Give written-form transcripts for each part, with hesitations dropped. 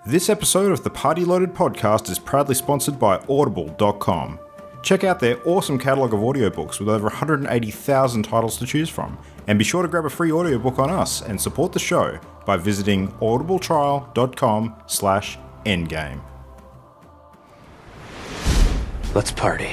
This episode of the Party Loaded podcast is proudly sponsored by Audible.com. Check out their awesome catalogue of audiobooks with over 180,000 titles to choose from. And be sure to grab a free audiobook on us and support the show by visiting audibletrial.com/endgame. Let's party.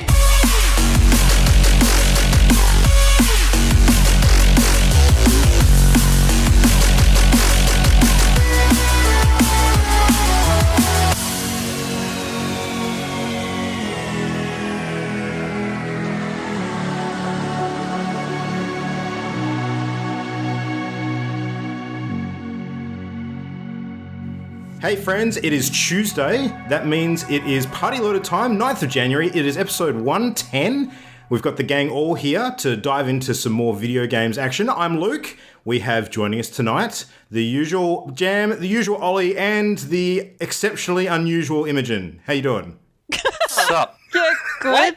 Hey friends, it is Tuesday. That means it is Party Loaded time, 9th of January. It is episode 110. We've got the gang all here to dive into some more video games action. I'm Luke. We have joining us tonight the usual Jam, the usual Ollie, and the exceptionally unusual Imogen. How you doing? What's up? Yeah, good.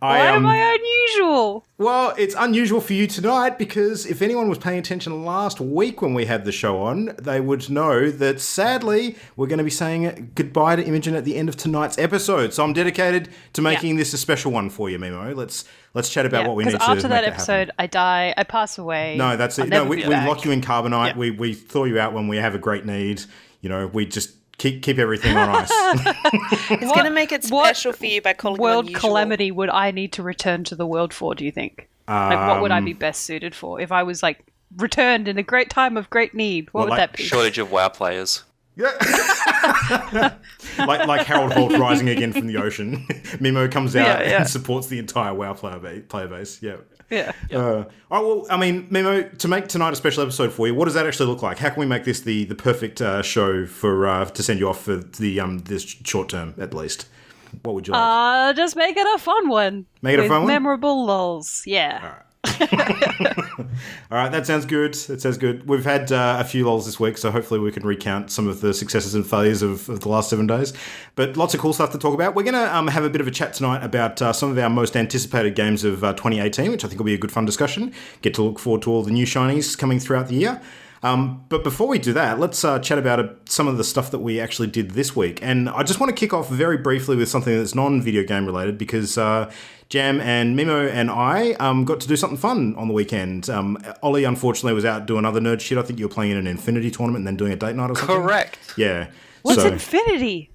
Why am I unusual? Well, it's unusual for you tonight because if anyone was paying attention last week when we had the show on, they would know that sadly we're going to be saying goodbye to Imogen at the end of tonight's episode. So I'm dedicated to making this a special one for you, Mimo. Let's chat about what we need to make it happen. After that episode, I die, I pass away. No, that's it. No, we lock you in carbonite. Yeah. We thaw you out when we have a great need. You know, we just keep everything on ice. It's going to make it special for you by calling world unusual. calamity would I need to return to the world for, do you think? What would I be best suited for? If I was, returned in a great time of great need, what would that be? Shortage of WoW players. Yeah. like Harold Holt rising again from the ocean. Mimo comes out and supports the entire WoW player base. Yeah. Yeah. All right, well, I mean, Mimo, to make tonight a special episode for you, what does that actually look like? How can we make this the perfect show for to send you off for the this short term at least? What would you like? Just make it a fun one. Make it a fun one? Memorable lulls. Yeah. All right. All right, that sounds good. We've had a few lulls this week, so hopefully we can recount some of the successes and failures of the last 7 days. But lots of cool stuff to talk about. We're going to have a bit of a chat tonight about some of our most anticipated games of 2018, which I think will be a good fun discussion. Get to look forward to all the new shinies coming throughout the year. But before we do that, let's chat about some of the stuff that we actually did this week. And I just want to kick off very briefly with something that's non-video game related because Jam and Mimo and I got to do something fun on the weekend. Ollie, unfortunately, was out doing other nerd shit. I think you were playing in an Infinity tournament and then doing a date night or something. Correct. Yeah. What's Infinity?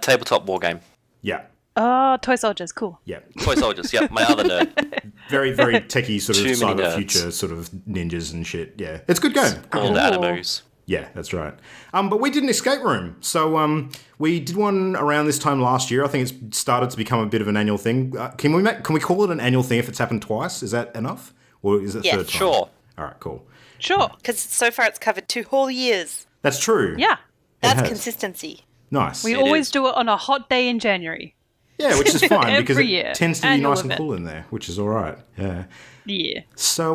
Tabletop war game. Yeah. Oh, Toy Soldiers, cool. Yeah. Toy Soldiers, yep, my other nerd. Very, very techie sort of Too many cyber nerds. future sort of ninjas and shit. Yeah. It's a good game. All the animos. Yeah, that's right. But we did an escape room. So we did one around this time last year. I think it's started to become a bit of an annual thing. Can we call it an annual thing if it's happened twice? Is that enough? Or is it third time? Sure. All right, cool. Sure. Because so far it's covered 2 whole years. That's true. Yeah. That's has. consistency. Nice. We always do it on a hot day in January. Yeah, which is fine because Every it year. tends to be Annual nice and event. cool in there, which is all right. Yeah. Yeah. So,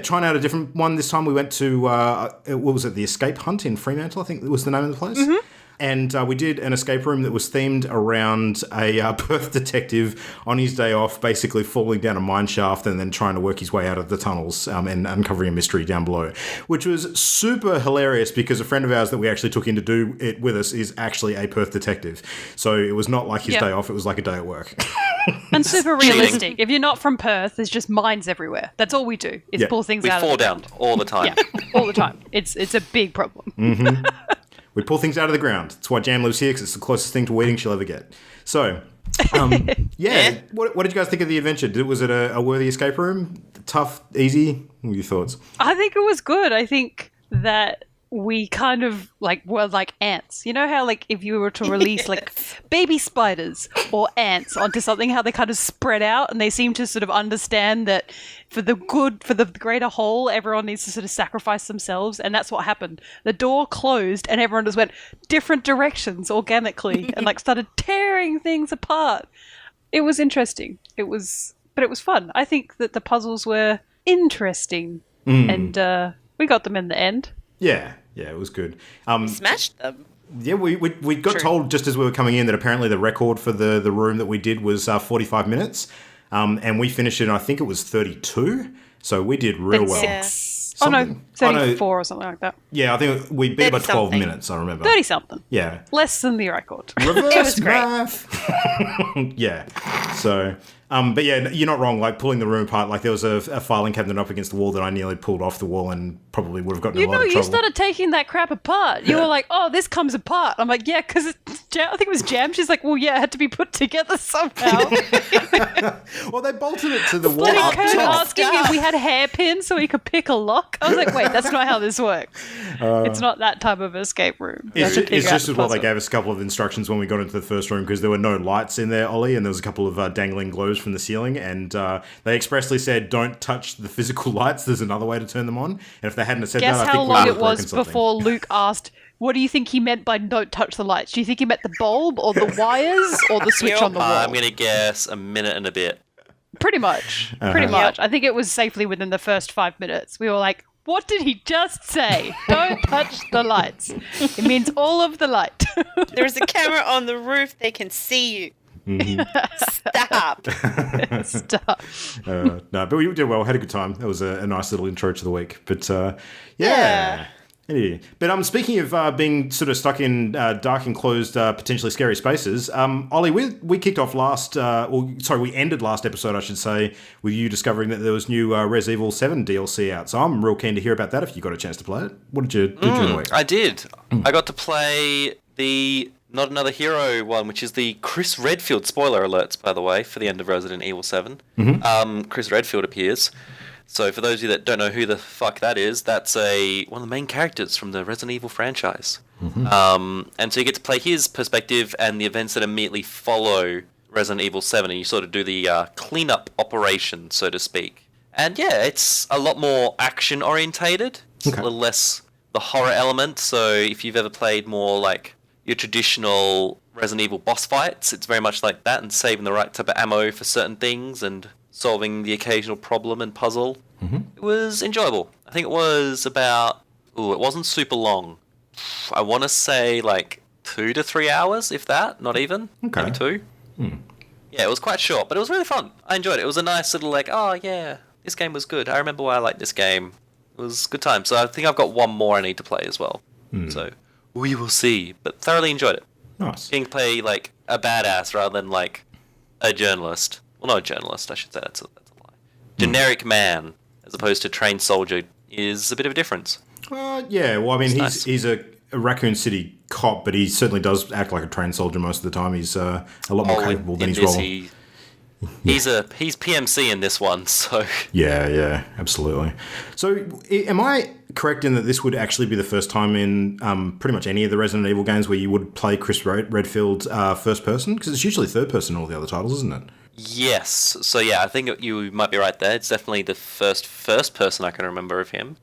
trying out a different one. This time we went to, what was it, the Escape Hunt in Fremantle, I think was the name of the place. Mm-hmm. And we did an escape room that was themed around a Perth detective on his day off, basically falling down a mine shaft and then trying to work his way out of the tunnels and uncovering a mystery down below, which was super hilarious because a friend of ours that we actually took in to do it with us is actually a Perth detective. So it was not like his day off, it was like a day at work. And super realistic. If you're not from Perth, there's just mines everywhere. That's all we do, is pull things We out fall of the down ground. all the time. Yeah, all the time. It's a big problem. Mm-hmm. We pull things out of the ground. That's why Jam lives here, because it's the closest thing to weeding she'll ever get. So, what did you guys think of the adventure? Was it a worthy escape room? Tough? Easy? What were your thoughts? I think it was good. I think that we kind of were like ants. You know how if you were to release baby spiders or ants onto something, how they kind of spread out and they seem to sort of understand that for the greater whole, everyone needs to sort of sacrifice themselves. And that's what happened. The door closed and everyone just went different directions organically and started tearing things apart. It was interesting. But it was fun. I think that the puzzles were interesting and we got them in the end. Yeah, it was good. Smashed them. Yeah, we got told just as we were coming in that apparently the record for the room that we did was 45 minutes, and we finished it in, I think it was 32, so we did real well. Yeah. something. 34 or something like that. Yeah, I think we beat it by 12 something. minutes, I remember. 30-something. Yeah. Less than the record. Reverse It was great. math. Yeah. So, but yeah, you're not wrong. Like pulling the room apart, like there was a filing cabinet up against the wall that I nearly pulled off the wall and probably would have gotten in a lot of trouble. You started taking that crap apart. You were like, "Oh, this comes apart." I'm like, "Yeah," because I think it was jammed. She's like, "Well, yeah, it had to be put together somehow." Well, they bolted it to the wall Bloody up Kurt top. asking if we had hairpins so he could pick a lock. I was like, "Wait, that's not how this works. It's not that type of escape room." You have to It's figure out just the what they puzzle. gave us a couple of instructions when we got into the first room because there were no lights in there, Ollie, and there was a couple of dangling globes from the ceiling, and they expressly said, "Don't touch the physical lights. There's another way to turn them on." And if they hadn't said Guess that, I how think we long would it have broken was something. before Luke asked, "What do you think he meant by don't touch the lights? Do you think he meant the bulb or the wires or the switch on the wall?" I'm going to guess a minute and a bit. Pretty much. Pretty much. I think it was safely within the first 5 minutes. We were like, what did he just say? Don't touch the lights. It means all of the light. There's a camera on the roof. They can see you. Stop. Stop. No, but we did well. Had a good time. That was a nice little intro to the week. But yeah. Yeah. Anyway. But speaking of being sort of stuck in dark, enclosed, potentially scary spaces, Ollie, we kicked off we ended last episode, I should say, with you discovering that there was new Res Evil 7 DLC out. So I'm real keen to hear about that if you got a chance to play it. What did you do during the week? I did. I got to play the Not Another Hero one, which is the Chris Redfield, spoiler alerts, by the way, for the end of Resident Evil 7. Chris Redfield appears. So for those of you that don't know who the fuck that is, that's one of the main characters from the Resident Evil franchise. And so you get to play his perspective and the events that immediately follow Resident Evil 7, and you sort of do the cleanup operation, so to speak. And yeah, it's a lot more action-orientated. It's a little less the horror element, so if you've ever played more like your traditional Resident Evil boss fights, it's very much like that, and saving the right type of ammo for certain things, and solving the occasional problem and puzzle. It was enjoyable. I think it was about... it wasn't super long. I want to say like 2 to 3 hours, if that, not even. Okay. Maybe 2. Yeah, it was quite short, but it was really fun. I enjoyed it. It was a nice little like, oh yeah, this game was good. I remember why I liked this game. It was a good time. So I think I've got one more I need to play as well. So we will see. But thoroughly enjoyed it. Nice. Getting to play like a badass rather than like a journalist. Well, not a journalist, I should say. That's a lie. Generic man, as opposed to trained soldier, is a bit of a difference. Yeah, well, I mean, It's he's a Raccoon City cop, but he certainly does act like a trained soldier most of the time. He's a lot more capable than in his this, role. He's PMC in this one, so... Yeah, absolutely. So, am I correct in that this would actually be the first time in pretty much any of the Resident Evil games where you would play Chris Redfield first person? Because it's usually third person in all the other titles, isn't it? Yes. So yeah, I think you might be right there. It's definitely the first person I can remember of him.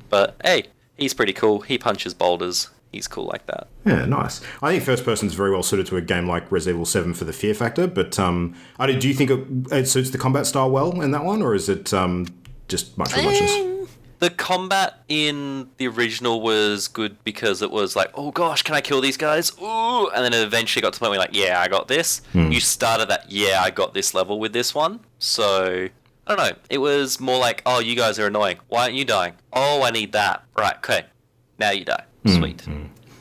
But hey, he's pretty cool. He punches boulders. He's cool like that. Yeah, nice. I think first person is very well suited to a game like Resident Evil 7 for the fear factor, but do you think it suits the combat style well in that one, or is it just much for muchness? The combat in the original was good because it was like, oh gosh, can I kill these guys? Ooh, and then it eventually got to the point where like, yeah, I got this. You started that, yeah, I got this level with this one. So, I don't know. It was more like, oh, you guys are annoying. Why aren't you dying? Oh, I need that. Right, okay. Now you die. Sweet.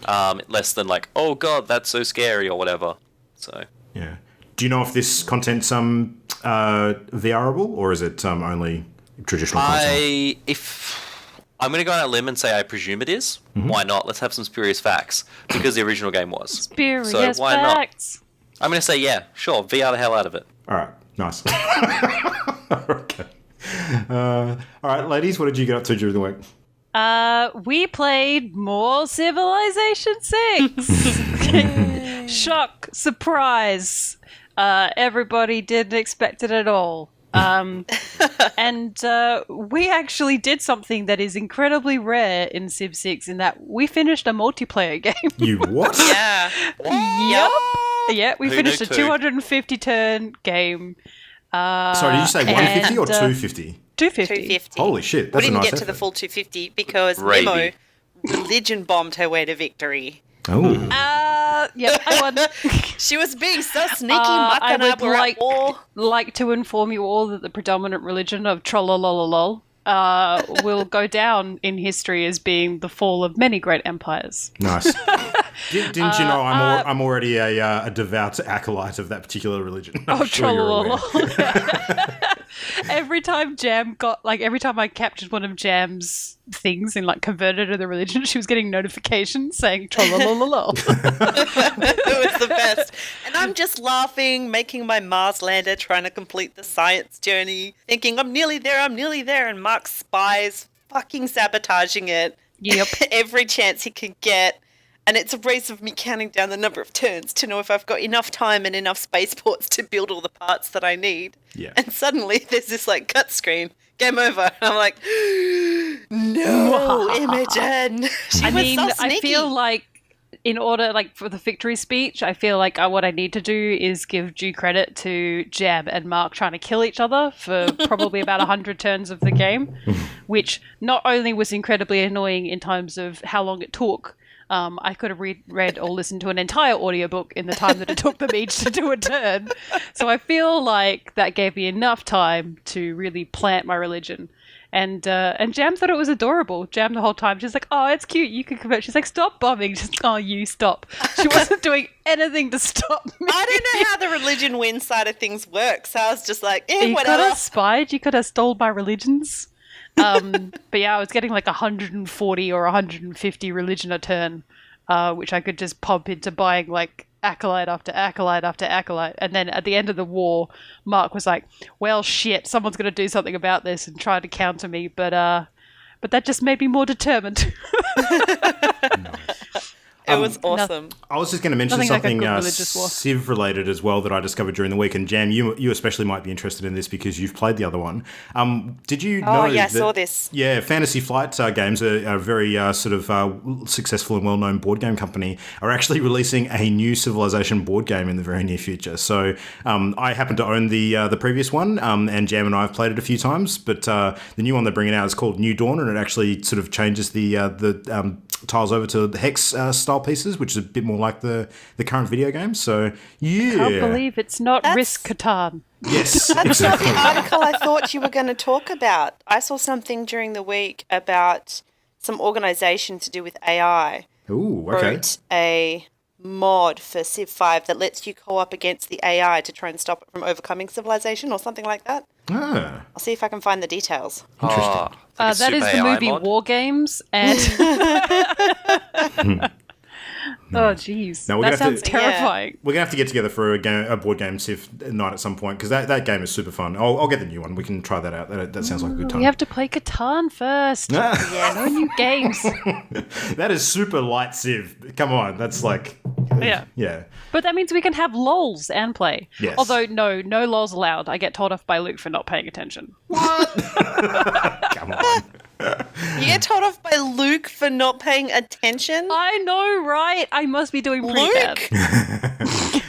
Less than like, oh god, that's so scary or whatever. So, yeah. Do you know if this content's VRable, or is it only traditional content? I'm going to go on a limb and say I presume it is. Why not? Let's have some spurious facts. Because the original game was. Spurious so why facts. not? I'm going to say, yeah, sure, VR the hell out of it. All right, nice. Okay. All right, ladies, what did you get up to during the week? We played more Civilization 6. Shock, surprise. Everybody didn't expect it at all. And we actually did something that is incredibly rare in Civ 6 in that we finished a multiplayer game. You what? Yeah. Yep. Yeah, we Who finished knew a two? 250 turn game. Sorry, did you say 150 or and, 250? 250. 250. Holy shit, We that's a didn't nice get to the effort. full 250 because Gravy. Nemo religion bombed her way to victory. Oh. Yeah, I won. She was being so sneaky. I Maka and I would were at war. like to inform you all that the predominant religion of trollolololol will go down in history as being the fall of many great empires. Nice. Didn't you know I'm already a devout acolyte of that particular religion? I'm sure you're aware. Every time I captured one of Jam's things and like converted her to the religion, she was getting notifications saying trollololol. It was the best. And I'm just laughing, making my Mars lander, trying to complete the science journey, thinking I'm nearly there, and Mark's spies fucking sabotaging it. Yep. Every chance he can get. And it's a race of me counting down the number of turns to know if I've got enough time and enough spaceports to build all the parts that I need. Yeah. And suddenly there's this like cut screen. Game over. And I'm like, no, Imogen. I feel like in order, like for the victory speech, I feel like what I need to do is give due credit to Jam and Mark trying to kill each other for probably about 100 turns of the game, which not only was incredibly annoying in terms of how long it took. I could have read or listened to an entire audiobook in the time that it took them each to do a turn. So I feel like that gave me enough time to really plant my religion. And Jam thought it was adorable. Jam the whole time, she's like, oh, it's cute, you can convert. She's like, stop bombing. Just, oh, you stop. She wasn't doing anything to stop me. I don't know how the religion win side of things works. So I was just like, you whatever. could have spied. You could have stole my religions. But yeah, I was getting like 140 or 150 religion a turn, which I could just pump into buying like acolyte after acolyte after acolyte. And then at the end of the war, Mark was like, well, shit, someone's going to do something about this and try to counter me. But that just made me more determined. Nice. It was awesome. I was just going to mention something Civ related as well that I discovered during the week. And Jam, you especially might be interested in this because you've played the other one. Did you know? Oh, yeah, I saw this. Yeah, Fantasy Flight Games, a very sort of successful and well-known board game company, are actually releasing a new Civilization board game in the very near future. So I happen to own the previous one, and Jam and I have played it a few times. But the new one they're bringing out is called New Dawn, and it actually sort of changes the tiles over to the hex style pieces, which is a bit more like the current video game. So yeah, I can't believe it's not Risk Catan. Yes, That's exactly. not the article I thought you were going to talk about. I saw something during the week about some organisation to do with AI. Ooh, okay. Wrote a mod for Civ 5 that lets you co-op against the AI to try and stop it from overcoming civilization or something like that. Ah. I'll see if I can find the details. Interesting. That is the movie mod? War Games, and oh, jeez, No, that sounds terrifying. We're gonna have to get together for a board game Civ night at some point because that game is super fun. I'll get the new one. We can try that out. That sounds like a good time. We have to play Catan first. Yes. No new games. That is super light Civ. Come on, that's like yeah. But that means we can have lols and play. Yes. Although no lols allowed. I get told off by Luke for not paying attention. Come on. You get told off by Luke for not paying attention? I know, right? I must be doing pretty bad.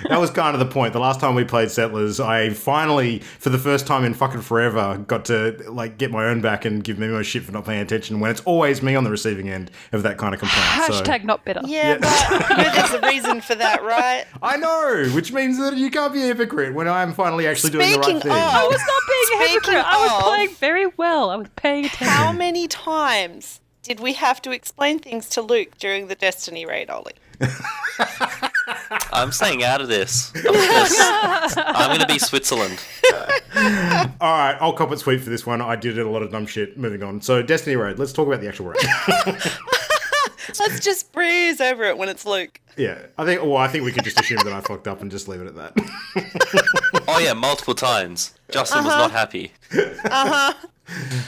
That was kind of the point. The last time we played Settlers, I finally, for the first time in fucking forever, got to like get my own back and give me my shit for not paying attention when it's always me on the receiving end of that kind of complaint. Hashtag not bitter. Yeah, but you know, there's a reason for that, right? I know, which means that you can't be a hypocrite when I'm finally actually doing the right Speaking thing. I was not being a Speaking hypocrite. I was of- playing very well. I was paying attention. How many times did we have to explain things to Luke during the Destiny raid, Ollie? I'm staying out of this. I'm going to be Switzerland. All right, I'll cop it sweet for this one. I did a lot of dumb shit. Moving on. So, Destiny raid. Let's talk about the actual raid. Let's just breeze over it when it's Luke. Yeah, I think we could just assume that I fucked up and just leave it at that. Oh yeah, multiple times. Justin was not happy.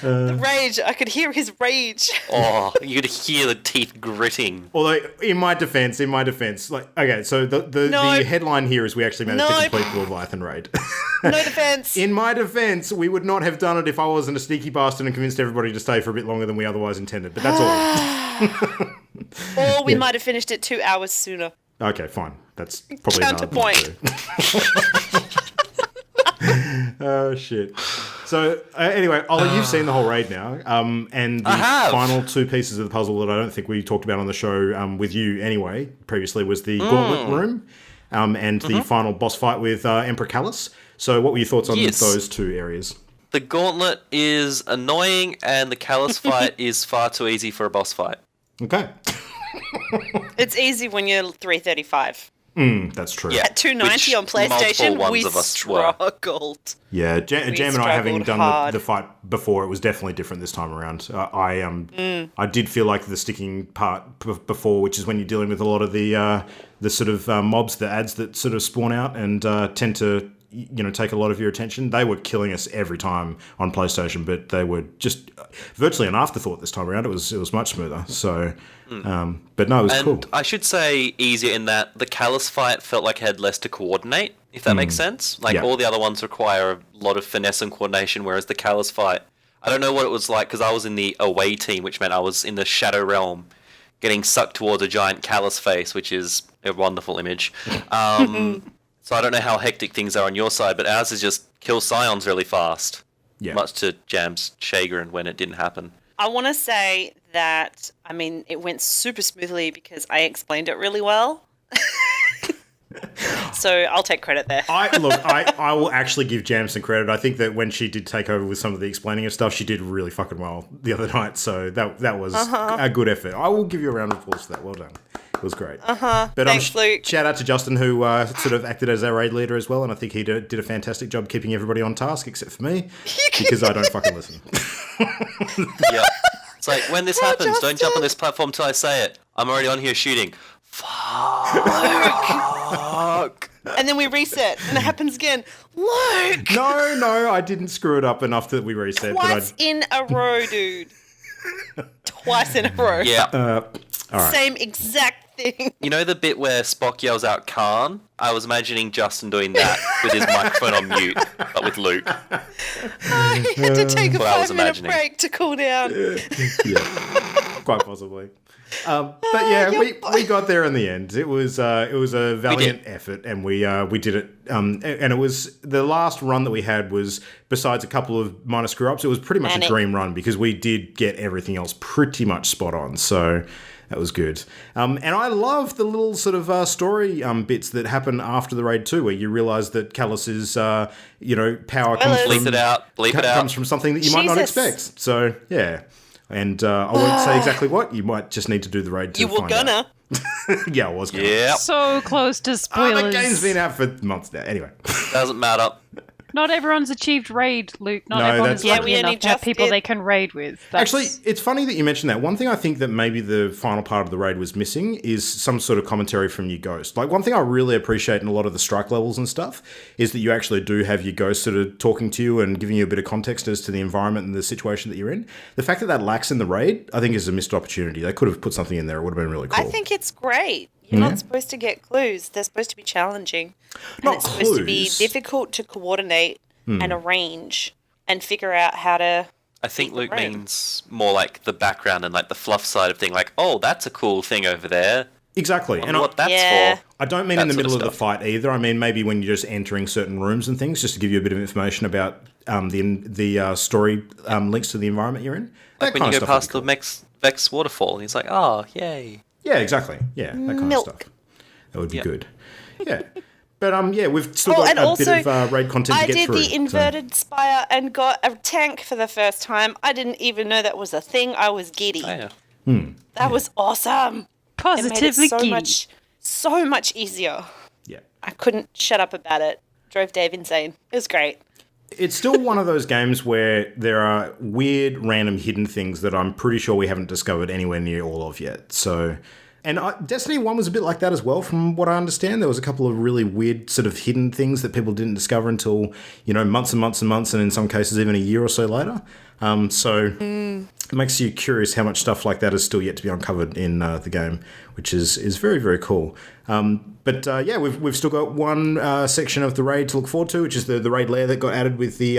The rage. I could hear his rage. Oh, you could hear the teeth gritting. Although, in my defense, like, okay, so the headline here is we actually managed to complete the Leviathan raid. No defense. In my defense, we would not have done it if I wasn't a sneaky bastard and convinced everybody to stay for a bit longer than we otherwise intended. But that's all. Or we might have finished it 2 hours sooner. Okay, fine. That's probably another Counterpoint. Oh, shit. So, anyway, Ollie, you've seen the whole raid now. And the I have. final two pieces of the puzzle that I don't think we talked about on the show with you anyway, previously, was the Gauntlet Room and the final boss fight with Emperor Callus. So, what were your thoughts on those two areas? The gauntlet is annoying, and the Callus fight is far too easy for a boss fight. Okay. It's easy when you're 335. That's true. Yeah. At 290 Which on PlayStation, multiple we ones of us were. struggled. Yeah, Jam and I, having struggled done hard. the fight before, it was definitely different this time around. I did feel like the sticking part before, which is when you're dealing with a lot of the sort of mobs, the ads that sort of spawn out and tend to take a lot of your attention. They were killing us every time on PlayStation, but they were just virtually an afterthought this time around. It was much smoother. So, but no, it was cool. I should say easier in that the Callus fight felt like it had less to coordinate, if that makes sense. Like, Yeah. all the other ones require a lot of finesse and coordination, whereas the Callus fight, I don't know what it was like, because I was in the away team, which meant I was in the Shadow Realm, getting sucked towards a giant Callus face, which is a wonderful image. So I don't know how hectic things are on your side, but ours is just kill Scions really fast. Yeah. Much to Jam's chagrin when it didn't happen. I want to say that, I mean, it went super smoothly because I explained it really well. So I'll take credit there. I will actually give Jam some credit. I think that when she did take over with some of the explaining of stuff, she did really fucking well the other night. So that was a good effort. I will give you a round of applause for that. Well done. It was great. But Thanks, Luke. Shout out to Justin, who sort of acted as our raid leader as well, and I think he did a fantastic job keeping everybody on task except for me, because I don't fucking listen. Yeah. It's like, when this happens, don't jump on this platform till I say it. I'm already on here shooting. Fuck. And then we reset, and it happens again. Luke! No, I didn't screw it up enough that we reset. Twice in a row, dude. Twice in a row. Yeah. All right. Same exact thing. You know the bit where Spock yells out Khan? I was imagining Justin doing that with his microphone on mute, but with Luke. I had to take a What I was 5-minute imagining. break to cool down. Yeah, quite possibly. But yeah, we got there in the end. It was a valiant effort, and we did it. And it was the last run that we had was, besides a couple of minor screw ups, it was pretty much a dream run because we did get everything else pretty much spot on. So that was good. And I love the little sort of story bits that happen after the raid too, where you realise that Callus's power comes from, Bleep it out. comes from something that you might not Jesus. expect. So yeah. And I won't say exactly what. You might just need to do the raid to You were find out. gonna. Yeah, I was gonna. Yeah. So close to Oh, spoilers. the game's been out for months now. Anyway. Doesn't matter. Not everyone's achieved raid, Luke. Not No, everyone that's is right. lucky Yeah, we only enough to have just people did. they can raid with. Actually, it's funny that you mentioned that. One thing I think that maybe the final part of the raid was missing is some sort of commentary from your ghost. Like, one thing I really appreciate in a lot of the strike levels and stuff is that you actually do have your ghost sort of talking to you and giving you a bit of context as to the environment and the situation that you're in. The fact that lacks in the raid, I think, is a missed opportunity. They could have put something in there. It would have been really cool. I think it's great. You're not supposed to get clues. They're supposed to be challenging. Not and it's supposed to be clues. difficult to coordinate and arrange and figure out how to... I think Beat the Luke room. means more like the background and like the fluff side of thing. Like, oh, that's a cool thing over there. Exactly. Wonder And what that's Yeah. for. I don't mean That in the sort of middle of the stuff. fight either. I mean maybe when you're just entering certain rooms and things, just to give you a bit of information about the story links to the environment you're in. That Like when kind you of go stuff would past be the cool. Vex waterfall, and he's like, oh, yay. Yeah, exactly. Yeah, that kind Milk. of stuff. That would be Yep. good. Yeah. But yeah, we've still got and a also, bit of raid content I to get did through. the inverted spire and got a tank for the first time. I didn't even know that was a thing. I was giddy. Oh, yeah. That was awesome. It made Positively it so giddy. so much easier. Yeah. I couldn't shut up about it. Drove Dave insane. It was great. It's still one of those games where there are weird, random, hidden things that I'm pretty sure we haven't discovered anywhere near all of yet. So, and Destiny 1 was a bit like that as well, from what I understand. There was a couple of really weird sort of hidden things that people didn't discover until, months and months and months, and in some cases even a year or so later. It makes you curious how much stuff like that is still yet to be uncovered in the game, which is very, very cool. But we've still got one section of the raid to look forward to, which is the raid layer that got added with the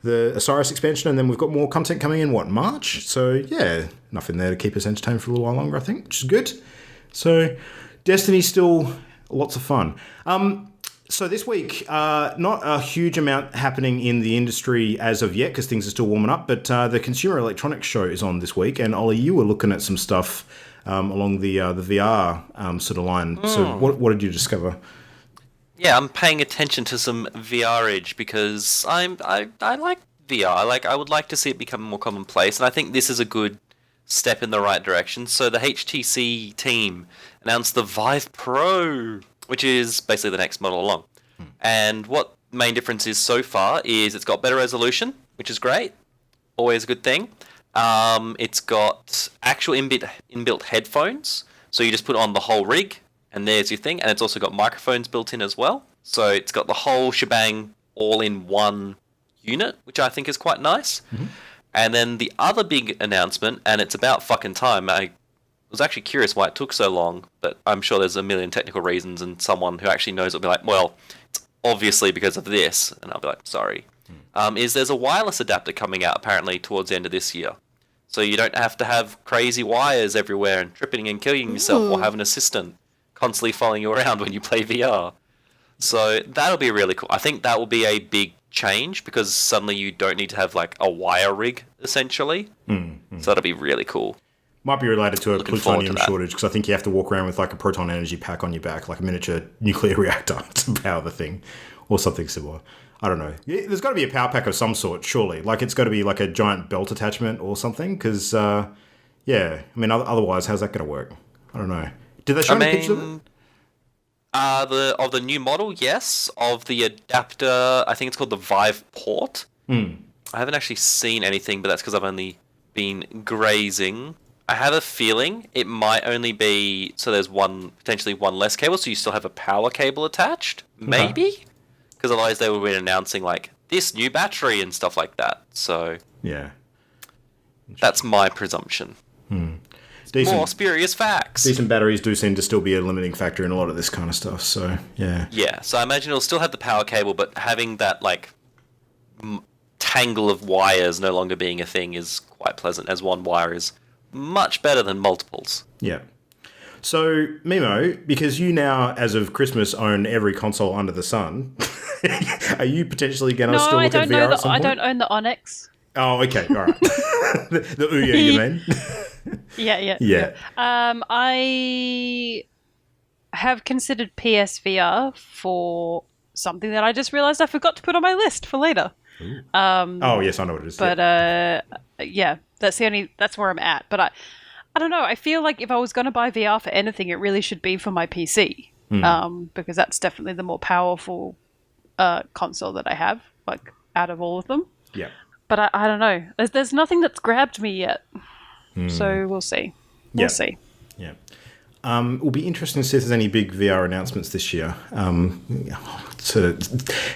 Osiris expansion, and then we've got more content coming in, March? So yeah, enough in there to keep us entertained for a little while longer, I think, which is good. So Destiny's still lots of fun. So this week, not a huge amount happening in the industry as of yet because things are still warming up, but the Consumer Electronics Show is on this week, and Ollie, you were looking at some stuff along the VR sort of line. So what did you discover? Yeah, I'm paying attention to some VRage because I like VR. Like, I would like to see it become more commonplace, and I think this is a good step in the right direction. So the HTC team announced the Vive Pro, which is basically the next model along. And what main difference is so far is it's got better resolution, which is great. Always a good thing. It's got actual inbuilt headphones, so you just put on the whole rig, and there's your thing. And it's also got microphones built in as well. So it's got the whole shebang all in one unit, which I think is quite nice. Mm-hmm. And then the other big announcement, and it's about fucking time. I was actually curious why it took so long, but I'm sure there's a million technical reasons, and someone who actually knows will be like, well, it's obviously because of this. And I'll be like, sorry. Is there's a wireless adapter coming out apparently towards the end of this year. So you don't have to have crazy wires everywhere and tripping and killing yourself or have an assistant constantly following you around when you play VR. So that'll be really cool. I think that will be a big change because suddenly you don't need to have like a wire rig essentially. So that'll be really cool. Might be related to a plutonium shortage because I think you have to walk around with like a proton energy pack on your back, like a miniature nuclear reactor to power the thing or something similar. I don't know. There's got to be a power pack of some sort, surely. Like it's got to be like a giant belt attachment or something because, I mean, otherwise, how's that going to work? I don't know. Did they show any pictures of it? Of the new model, yes. Of the adapter, I think it's called the Vive Port. I haven't actually seen anything, but that's because I've only been grazing. I have a feeling it might only be so there's potentially one less cable, so you still have a power cable attached, maybe. Because otherwise they would have been announcing like this new battery and stuff like that. So yeah, that's my presumption. More spurious facts. Decent batteries do seem to still be a limiting factor in a lot of this kind of stuff. So yeah. Yeah. So I imagine it'll still have the power cable, but having that like tangle of wires no longer being a thing is quite pleasant. As one wire is much better than multiples. Yeah. So, Mimo, because you now, as of Christmas, own every console under the sun, are you potentially going to still look at VR at some point? I don't own the Onyx. Oh, okay, all right. the Ouya, you mean? Yeah. I have considered PSVR for something that I just realised I forgot to put on my list for later. Oh, yes, I know what it is. But, that's where I'm at. But I don't know. I feel like if I was going to buy VR for anything, it really should be for my PC. Because that's definitely the more powerful console that I have, like, out of all of them. Yeah. But I don't know. There's nothing that's grabbed me yet. So we'll see. We'll see. Yeah. It will be interesting to see if there's any big VR announcements this year. There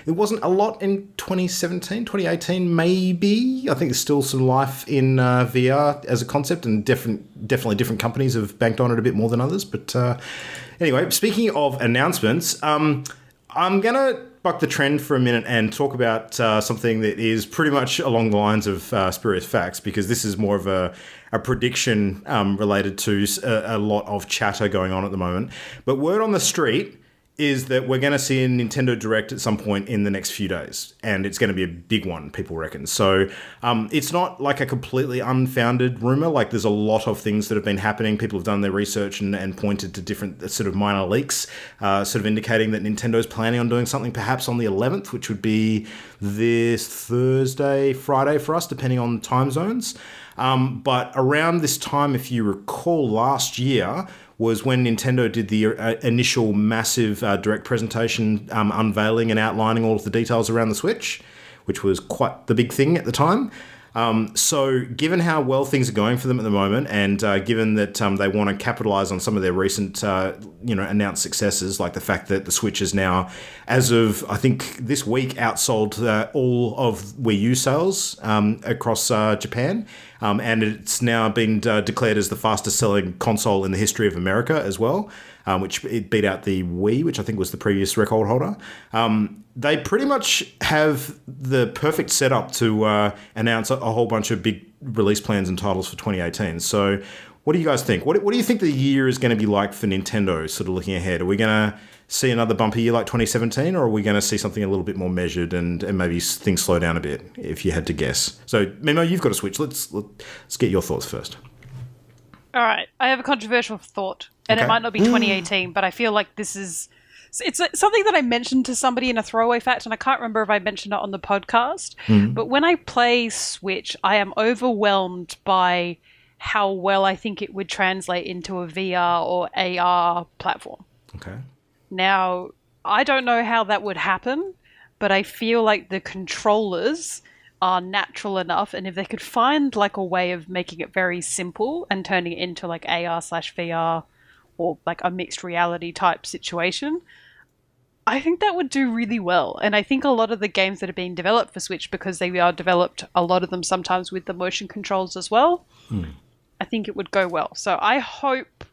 wasn't a lot in 2017, 2018, maybe. I think there's still some life in VR as a concept, and definitely different companies have banked on it a bit more than others. But anyway, speaking of announcements, I'm going to buck the trend for a minute and talk about something that is pretty much along the lines of spurious facts, because this is more of a prediction related to a lot of chatter going on at the moment. But word on the street is that we're going to see a Nintendo Direct at some point in the next few days, and it's going to be a big one, people reckon. So it's not like a completely unfounded rumor. Like, there's a lot of things that have been happening. People have done their research and pointed to different sort of minor leaks, sort of indicating that Nintendo's planning on doing something perhaps on the 11th, which would be this Thursday, Friday for us, depending on time zones. But around this time, if you recall, last year was when Nintendo did the initial massive direct presentation unveiling and outlining all of the details around the Switch, which was quite the big thing at the time. So given how well things are going for them at the moment, and given that they want to capitalize on some of their recent announced successes, like the fact that the Switch is now, as of I think this week, outsold all of Wii U sales across Japan, and it's now been declared as the fastest selling console in the history of America as well, which it beat out the Wii, which I think was the previous record holder. They pretty much have the perfect setup to announce a whole bunch of big release plans and titles for 2018. So what do you guys think? What do you think the year is going to be like for Nintendo, sort of looking ahead? Are we going to see another bumper year like 2017, or are we going to see something a little bit more measured and maybe things slow down a bit, if you had to guess? So, Mimo, you've got a Switch. Let's get your thoughts first. All right. I have a controversial thought, and It might not be 2018, but I feel like this is it's something that I mentioned to somebody in a throwaway fact, and I can't remember if I mentioned it on the podcast. But when I play Switch, I am overwhelmed by how well I think it would translate into a VR or AR platform. Okay. Now, I don't know how that would happen, but I feel like the controllers are natural enough, and if they could find like a way of making it very simple and turning it into like AR/VR or like a mixed reality type situation, I think that would do really well. And I think a lot of the games that are being developed for Switch, because they are developed, a lot of them sometimes with the motion controls as well, I think it would go well. So I hope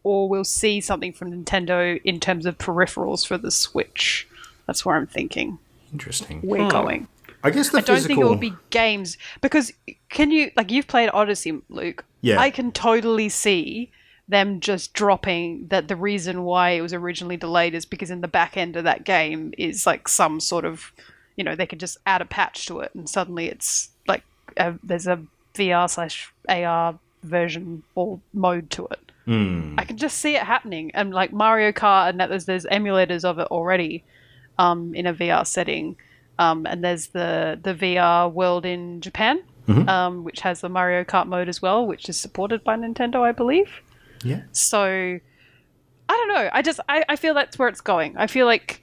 or we'll see something from Nintendo in terms of peripherals for the Switch. That's where I'm thinking. Interesting. We're going. I guess the I don't think it will be games, because you've played Odyssey, Luke. Yeah. I can totally see them just dropping that the reason why it was originally delayed is because in the back end of that game is like some sort of, they could just add a patch to it and suddenly it's like there's a VR/AR version or mode to it. I can just see it happening. And like Mario Kart, and there's emulators of it already in a VR setting. And there's the VR world in Japan, which has the Mario Kart mode as well, which is supported by Nintendo, I believe. Yeah. So, I don't know. I feel that's where it's going. I feel like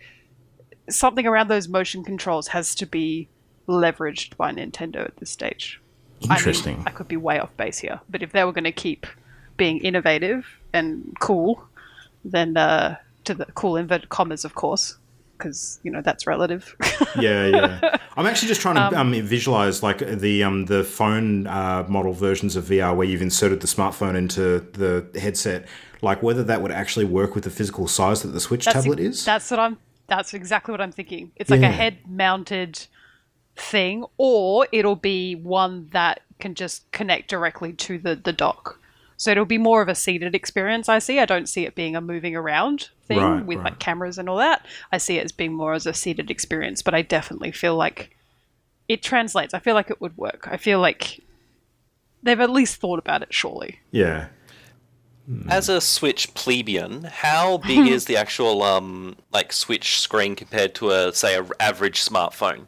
something around those motion controls has to be leveraged by Nintendo at this stage. Interesting. I could be way off base here, but if they were going to keep being innovative and cool, then to the cool inverted commas, of course, because that's relative. Yeah. I'm actually just trying to visualize like the phone model versions of VR where you've inserted the smartphone into the headset, like whether that would actually work with the physical size that the Switch tablet is. That's exactly what I'm thinking. It's like a head-mounted thing, or it'll be one that can just connect directly to the dock. So it'll be more of a seated experience, I see. I don't see it being a moving around thing with like cameras and all that. I see it as being more as a seated experience, but I definitely feel like it translates. I feel like it would work. I feel like they've at least thought about it, surely. Yeah. As a Switch plebeian, how big is the actual like Switch screen compared to a average smartphone?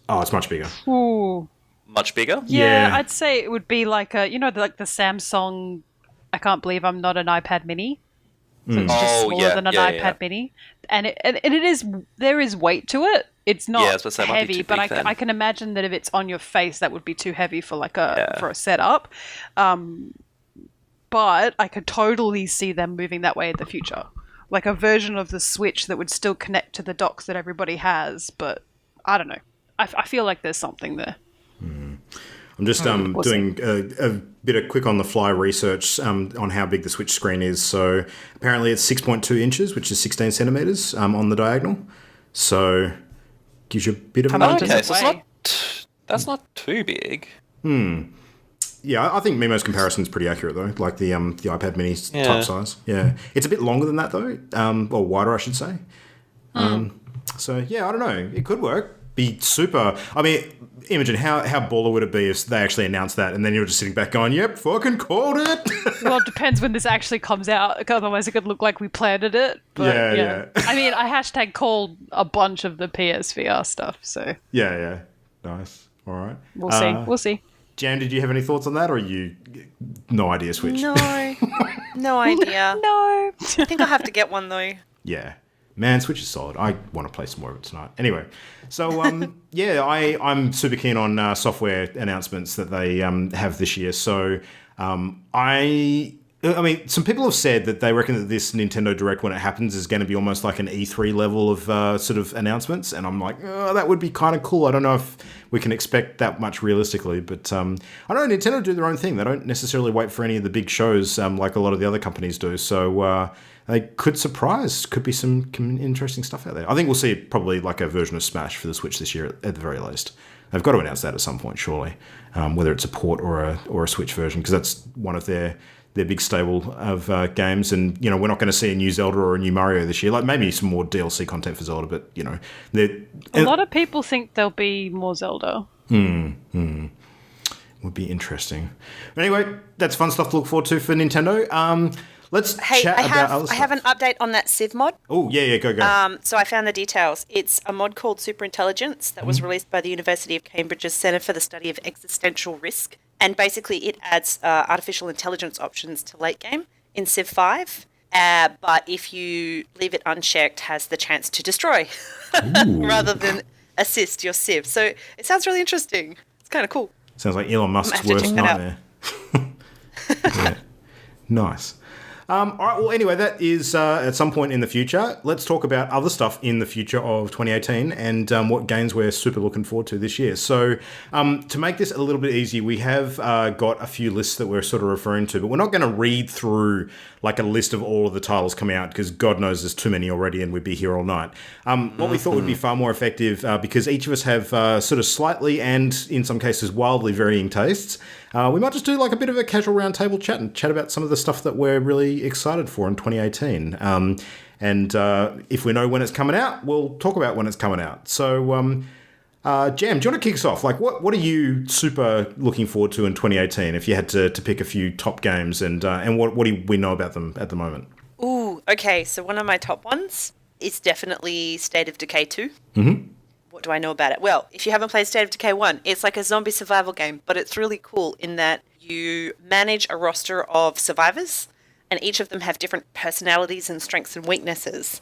Oh, it's much bigger. Ooh. Much bigger? Yeah, I'd say it would be like the Samsung. I can't believe I'm not an iPad Mini. So it's just smaller than an iPad Mini, and it is, there is weight to it. It's not heavy, but I can imagine that if it's on your face, that would be too heavy for for a setup. But I could totally see them moving that way in the future, like a version of the Switch that would still connect to the docks that everybody has. But I don't know. I feel like there's something there. I'm just doing a bit of quick on-the-fly research on how big the Switch screen is. So apparently it's 6.2 inches, which is 16 centimetres on the diagonal. So gives you a bit of an idea. Okay, so that's not too big. Yeah, I think Mimo's comparison is pretty accurate, though, like the iPad mini type size. Yeah. It's a bit longer than that, though, or wider, I should say. So, yeah, I don't know. It could work. Be super. I mean, Imogen, how baller would it be if they actually announced that and then you're just sitting back going, yep, fucking called it? Well, it depends when this actually comes out. Otherwise, it could look like we planted it. But, yeah. I mean, I hashtag called a bunch of the PSVR stuff, so. Yeah. Nice. All right. We'll see. Jam, did you have any thoughts on that, or you no idea, Switch? No idea. No. I think I'll have to get one, though. Yeah. Man, Switch is solid. I want to play some more of it tonight. Anyway, so I'm super keen on software announcements that they have this year. So I mean, some people have said that they reckon that this Nintendo Direct, when it happens, is going to be almost like an E3 level of sort of announcements. And I'm like, that would be kind of cool. I don't know if we can expect that much realistically, but I don't know. Nintendo do their own thing. They don't necessarily wait for any of the big shows like a lot of the other companies do. So they could surprise. Could be some interesting stuff out there. I think we'll see probably like a version of Smash for the Switch this year at the very least. They've got to announce that at some point, surely, whether it's a port or a Switch version, because that's one of their big stable of games. And, we're not going to see a new Zelda or a new Mario this year. Like maybe some more DLC content for Zelda, but, a lot of people think there'll be more Zelda. Would be interesting. But anyway, that's fun stuff to look forward to for Nintendo. let's Hey, chat about other I have stuff. an update on that Civ mod. Oh, yeah, go. So I found the details. It's a mod called Superintelligence that was released by the University of Cambridge's Centre for the Study of Existential Risk. And basically it adds artificial intelligence options to late game in Civ 5. But if you leave it unchecked, has the chance to destroy rather than assist your Civ. So it sounds really interesting. It's kind of cool. Sounds like Elon Musk's have to worst check that out. nightmare. Yeah. Nice. All right, well, anyway, that is at some point in the future. Let's talk about other stuff in the future of 2018 and what games we're super looking forward to this year. So to make this a little bit easy, we have got a few lists that we're sort of referring to, but we're not going to read through like a list of all of the titles coming out because God knows there's too many already and we'd be here all night. What we thought would be far more effective because each of us have sort of slightly and in some cases wildly varying tastes. We might just do like a bit of a casual roundtable chat and chat about some of the stuff that we're really excited for in 2018. And if we know when it's coming out, we'll talk about when it's coming out. So, Jam, do you want to kick us off? Like, what are you super looking forward to in 2018 if you had to pick a few top games and what do we know about them at the moment? Ooh, okay. So one of my top ones is definitely State of Decay 2. Mm-hmm. What do I know about it? Well, if you haven't played State of Decay 1, it's like a zombie survival game, but it's really cool in that you manage a roster of survivors, and each of them have different personalities and strengths and weaknesses.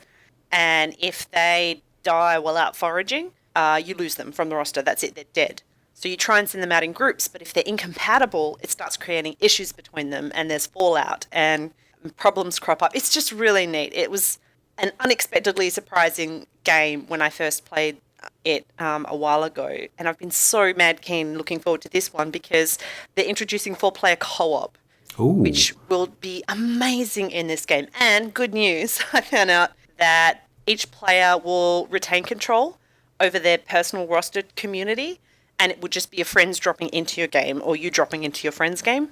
And if they die while out foraging, you lose them from the roster. That's it, they're dead. So you try and send them out in groups, but if they're incompatible, it starts creating issues between them, and there's fallout, and problems crop up. It's just really neat. It was an unexpectedly surprising game when I first played it a while ago, and I've been so mad keen looking forward to this one because they're introducing 4-player co-op, which will be amazing in this game. And good news, I found out that each player will retain control over their personal roster community, and it would just be your friends dropping into your game or you dropping into your friend's game.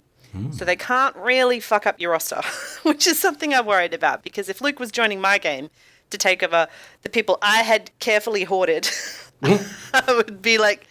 So they can't really fuck up your roster, which is something I'm worried about, because if Luke was joining my game to take over the people I had carefully hoarded, I would be like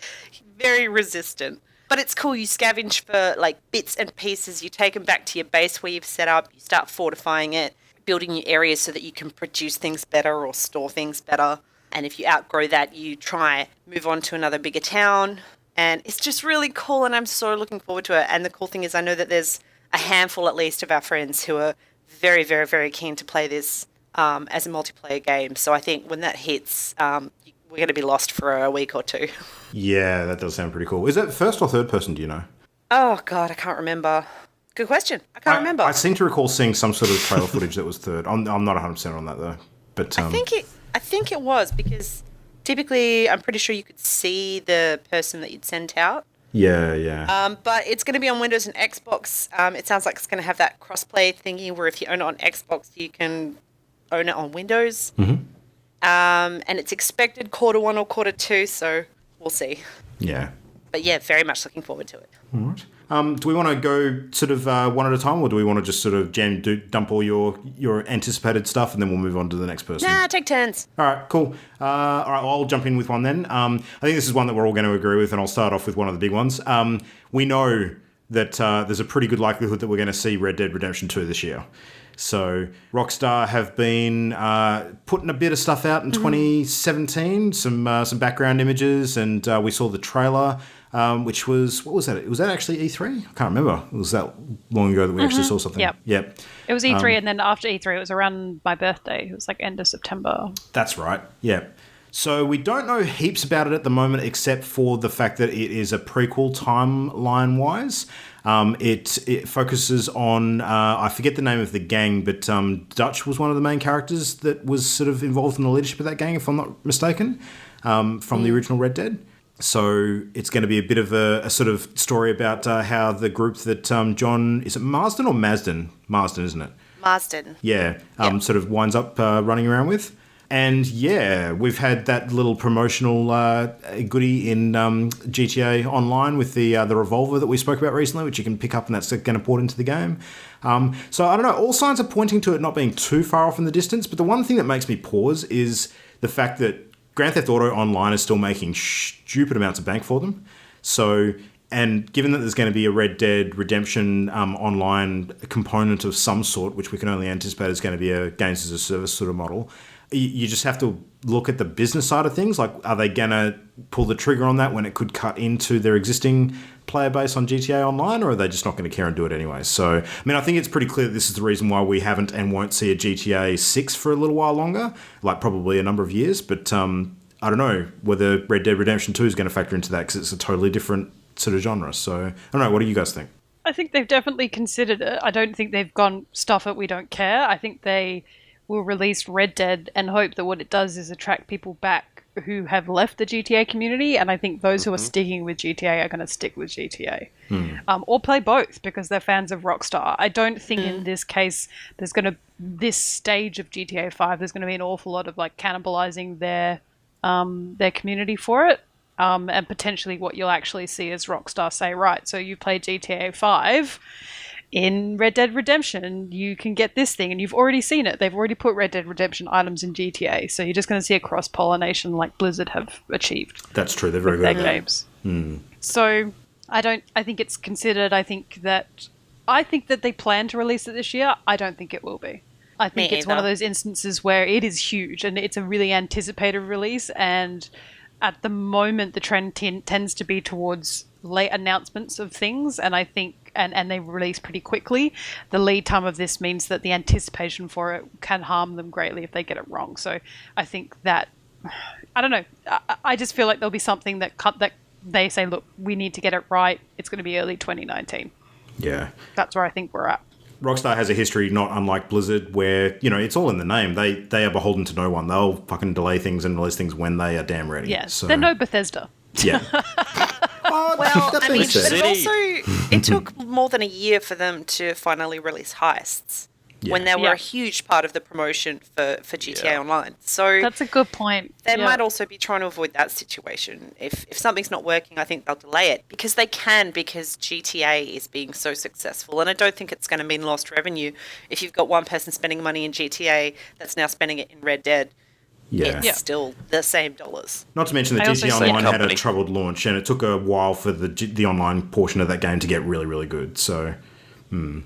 very resistant. But it's cool. You scavenge for like bits and pieces. You take them back to your base where you've set up. You start fortifying it, building your areas so that you can produce things better or store things better. And if you outgrow that, you try move on to another bigger town. And it's just really cool, and I'm so looking forward to it. And the cool thing is I know that there's a handful at least of our friends who are very, very, very keen to play this as a multiplayer game. So I think when that hits, we're going to be lost for a week or two. Yeah, that does sound pretty cool. Is that first or third person, do you know? Oh, God, I can't remember. Good question. I can't remember. I seem to recall seeing some sort of trailer footage that was third. I'm not 100% on that, though. But I think it was, because typically I'm pretty sure you could see the person that you'd sent out. Yeah. But it's going to be on Windows and Xbox. It sounds like it's going to have that crossplay thingy where if you own it on Xbox, you can own it on Windows. Mm-hmm. And it's expected quarter 1 or quarter 2, so we'll see. Yeah. But yeah, very much looking forward to it. All right. Do we want to go sort of one at a time, or do we want to just sort of dump all your anticipated stuff and then we'll move on to the next person? Nah, take turns. All right, cool. All right, well, I'll jump in with one then. I think this is one that we're all going to agree with, and I'll start off with one of the big ones. We know that there's a pretty good likelihood that we're going to see Red Dead Redemption 2 this year. So Rockstar have been putting a bit of stuff out in 2017, some background images, and we saw the trailer, which was, what was that? Was that actually E3? I can't remember. It was that long ago that we actually saw something. Yep. It was E3, and then after E3, it was around my birthday. It was like end of September. That's right. Yeah. So we don't know heaps about it at the moment, except for the fact that it is a prequel timeline-wise. It focuses on, I forget the name of the gang, but Dutch was one of the main characters that was sort of involved in the leadership of that gang, if I'm not mistaken, from the original Red Dead. So it's going to be a bit of a sort of story about how the group that John, is it Marsden or Masden? Marsden, isn't it? Marsden. Yeah, sort of winds up running around with. And yeah, we've had that little promotional goodie in GTA Online with the revolver that we spoke about recently, which you can pick up and that's going to port into the game. So I don't know, all signs are pointing to it not being too far off in the distance, but the one thing that makes me pause is the fact that Grand Theft Auto Online is still making stupid amounts of bank for them. So And given that there's going to be a Red Dead Redemption online component of some sort, which we can only anticipate is going to be a games as a service sort of model, you just have to look at the business side of things. Like, are they going to pull the trigger on that when it could cut into their existing player base on GTA Online, or are they just not going to care and do it anyway? So, I mean, I think it's pretty clear that this is the reason why we haven't and won't see a GTA 6 for a little while longer, like probably a number of years. But I don't know whether Red Dead Redemption 2 is going to factor into that, because it's a totally different sort of genre. So, I don't know. What do you guys think? I think they've definitely considered it. I don't think they've gone, stuff it, we don't care. I think they will release Red Dead and hope that what it does is attract people back who have left the GTA community, and I think those who are sticking with GTA are going to stick with GTA. Or play both, because they're fans of Rockstar. I don't think in this case there's going to, this stage of GTA 5, there's going to be an awful lot of like cannibalizing their community for it. And potentially what you'll actually see is Rockstar say, right, so you play GTA 5, in Red Dead Redemption, you can get this thing, and you've already seen it. They've already put Red Dead Redemption items in GTA, so you're just going to see a cross-pollination like Blizzard have achieved. That's true. They're very good at their that. games. So I think it's considered. I think that they plan to release it this year. I don't think it will be. I think it's one of those instances where it is huge and it's a really anticipated release, and at the moment the trend tends to be towards late announcements of things, and I think and they release pretty quickly. The lead time of this means that the anticipation for it can harm them greatly if they get it wrong. So I think that, I don't know, I just feel like there'll be something that they say, look, we need to get it right. It's going to be early 2019. Yeah. That's where I think we're at. Rockstar has a history not unlike Blizzard where, you know, it's all in the name. They are beholden to no one. They'll fucking delay things and release things when they are damn ready. Yeah, so, they're no Bethesda. Yeah. Well, I mean, but it City. also, it took more than a year for them to finally release heists, when they were a huge part of the promotion for GTA Online. So that's a good point. They might also be trying to avoid that situation. If something's not working, I think they'll delay it, because they can, because GTA is being so successful. And I don't think it's going to mean lost revenue if you've got one person spending money in GTA that's now spending it in Red Dead. Yeah. It's still the same dollars. Not to mention that GTA Online had a troubled launch, and it took a while for the online portion of that game to get really, really good. So,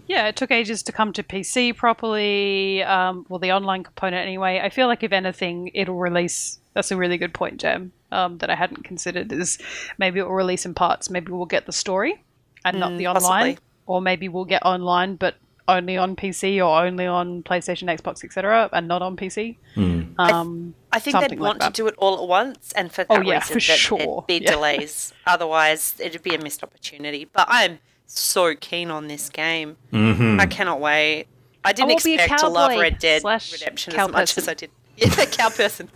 yeah, it took ages to come to PC properly. Well, the online component anyway. I feel like if anything, it'll release. That's a really good point, Jem, that I hadn't considered. Is maybe it will release in parts. Maybe we'll get the story and not the online, possibly. or maybe we'll get online but only on PC or only on PlayStation, Xbox, etc., and not on PC. I think they'd want to do it all at once, and for that reason, there'd be delays. Otherwise, it'd be a missed opportunity. But I'm so keen on this game. I cannot wait. I didn't expect to love Red Dead Redemption as much as I did. Yeah, cow person.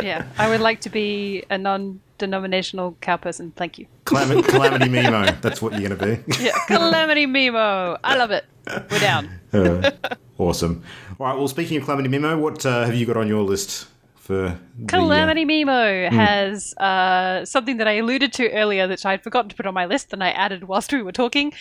Yeah, I would like to be a non-denominational cow person. Thank you. Calamity Mimo. That's what you're going to be. Yeah, Calamity Mimo. I love it. We're down. Awesome. All right, well, speaking of Calamity Mimo, what have you got on your list for Calamity Mimo has something that I alluded to earlier that I had forgotten to put on my list and I added whilst we were talking,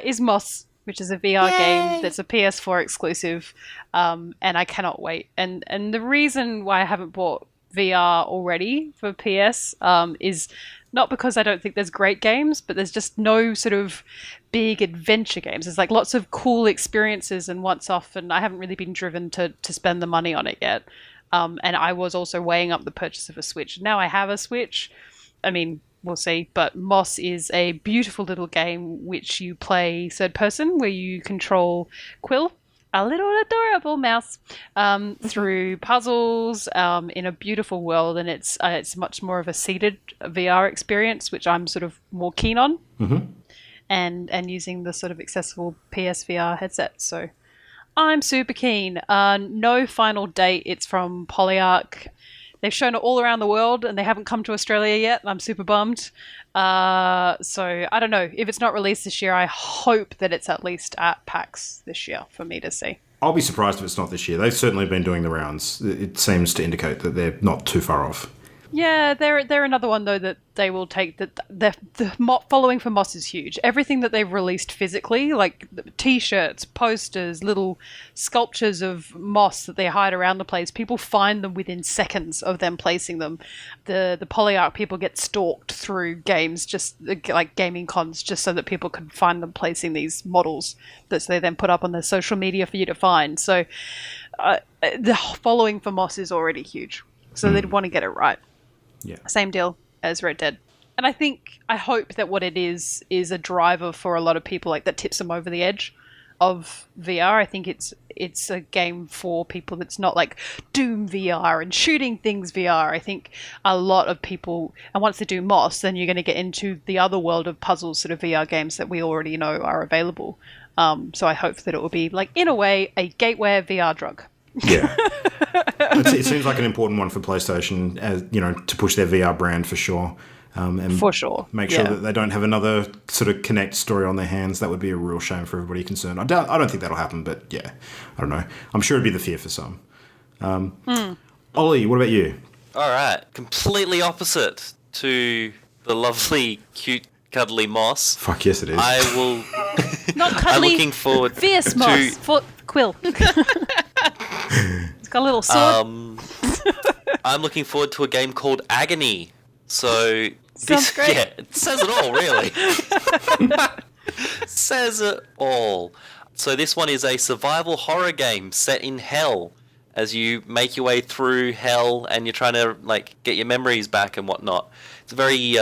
is Moss, which is a VR game that's a PS4 exclusive, and I cannot wait. And the reason why I haven't bought VR already for PS is not because I don't think there's great games, but there's just no sort of big adventure games. There's like lots of cool experiences and once-off, and I haven't really been driven to spend the money on it yet. And I was also weighing up the purchase of a Switch. Now I have a Switch. I mean, we'll see. But Moss is a beautiful little game which you play third person, where you control Quill, a little adorable mouse, through puzzles in a beautiful world. And it's much more of a seated VR experience, which I'm sort of more keen on. And using the sort of accessible PSVR headset. So I'm super keen. No final date. It's from Polyarc. They've shown it all around the world and they haven't come to Australia yet. I'm super bummed. So I don't know. If it's not released this year, I hope that it's at least at PAX this year for me to see. I'll be surprised if it's not this year. They've certainly been doing the rounds. It seems to indicate that they're not too far off. Yeah, they're another one though that they will take. That following for Moss is huge. Everything that they've released physically, like T-shirts, posters, little sculptures of Moss that they hide around the place, people find them within seconds of them placing them. The Polyarch people get stalked through games, just like gaming cons, just so that people can find them placing these models that they then put up on their social media for you to find. So the following for Moss is already huge. So they'd want to get it right. Yeah. Same deal as Red Dead. And I hope that what it is a driver for a lot of people, like that tips them over the edge of VR. I think it's a game for people that's not like Doom VR and shooting things VR. I think a lot of people, and once they do Moss, then you're going to get into the other world of puzzles sort of VR games that we already know are available. So I hope that it will be, like, in a way, a gateway VR drug. Yeah. It seems like an important one for PlayStation, as to push their VR brand for sure. And for sure. Make sure that they don't have another sort of Kinect story on their hands. That would be a real shame for everybody concerned. I don't think that'll happen, but yeah, I don't know. I'm sure it'd be the fear for some. Ollie, what about you? All right, completely opposite to the lovely, cute, cuddly Moss. Fuck yes, it is. I will. Not cuddly. I'm looking forward fierce Moss. Quill. It's got a little sword. I'm looking forward to a game called Agony. So Sounds great. Yeah, it says it all, really. Says it all. So this one is a survival horror game set in hell. As you make your way through hell and you're trying to like get your memories back and whatnot. It's very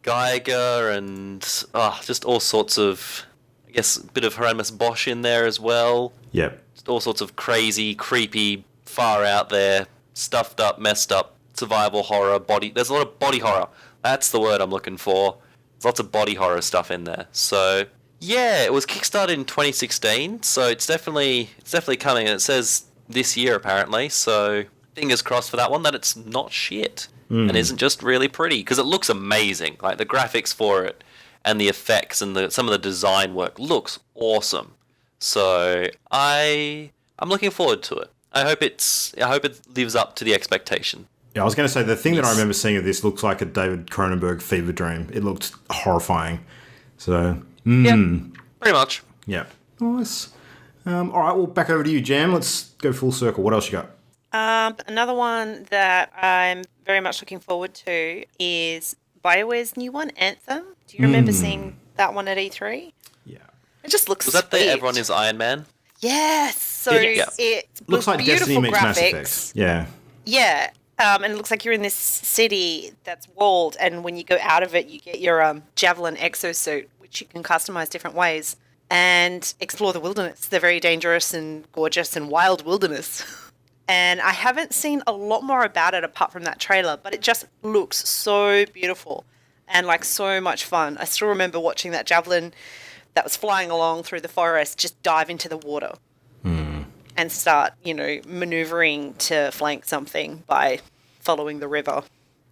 Geiger and just all sorts of, I guess, a bit of Hieronymus Bosch in there as well. Yep. Just all sorts of crazy, creepy, far out there, stuffed up, messed up survival horror, body. There's a lot of body horror. That's the word I'm looking for. There's lots of body horror stuff in there. So yeah, it was kickstarted in 2016. So it's definitely coming. And it says this year apparently. So fingers crossed for that one that it's not shit and isn't just really pretty, because it looks amazing. Like the graphics for it and the effects and some of the design work looks awesome. So I'm looking forward to it. I hope it lives up to the expectation. Yeah, I was going to say, the thing that I remember seeing of this looks like a David Cronenberg fever dream. It looked horrifying. So, yeah, pretty much. Yeah. Nice. All right, well, back over to you, Jam. Let's go full circle. What else you got? Another one that I'm very much looking forward to is BioWare's new one, Anthem. Do you remember seeing that one at E3? Yeah. It just looks Was that sweet. the Everyone is Iron Man? Yes. So Yes. it Looks like beautiful Destiny meets Mass graphics. Effect. Yeah. Yeah. And it looks like you're in this city that's walled, and when you go out of it, you get your Javelin exosuit, which you can customize different ways, and explore the wilderness. The very dangerous and gorgeous and wild wilderness. And I haven't seen a lot more about it apart from that trailer, but it just looks so beautiful and like so much fun. I still remember watching that Javelin that was flying along through the forest just dive into the water and start, maneuvering to flank something by following the river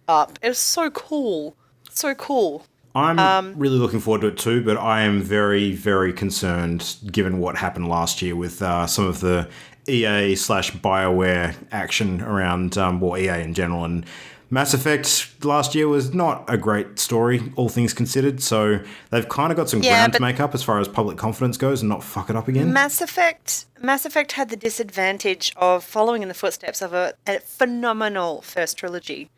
up. It was so cool. So cool. I'm really looking forward to it too, but I am very, very concerned given what happened last year with some of the EA/BioWare action around, EA in general. And Mass Effect last year was not a great story, all things considered, so they've kind of got some ground to make up as far as public confidence goes and not fuck it up again. Mass Effect had the disadvantage of following in the footsteps of a phenomenal first trilogy.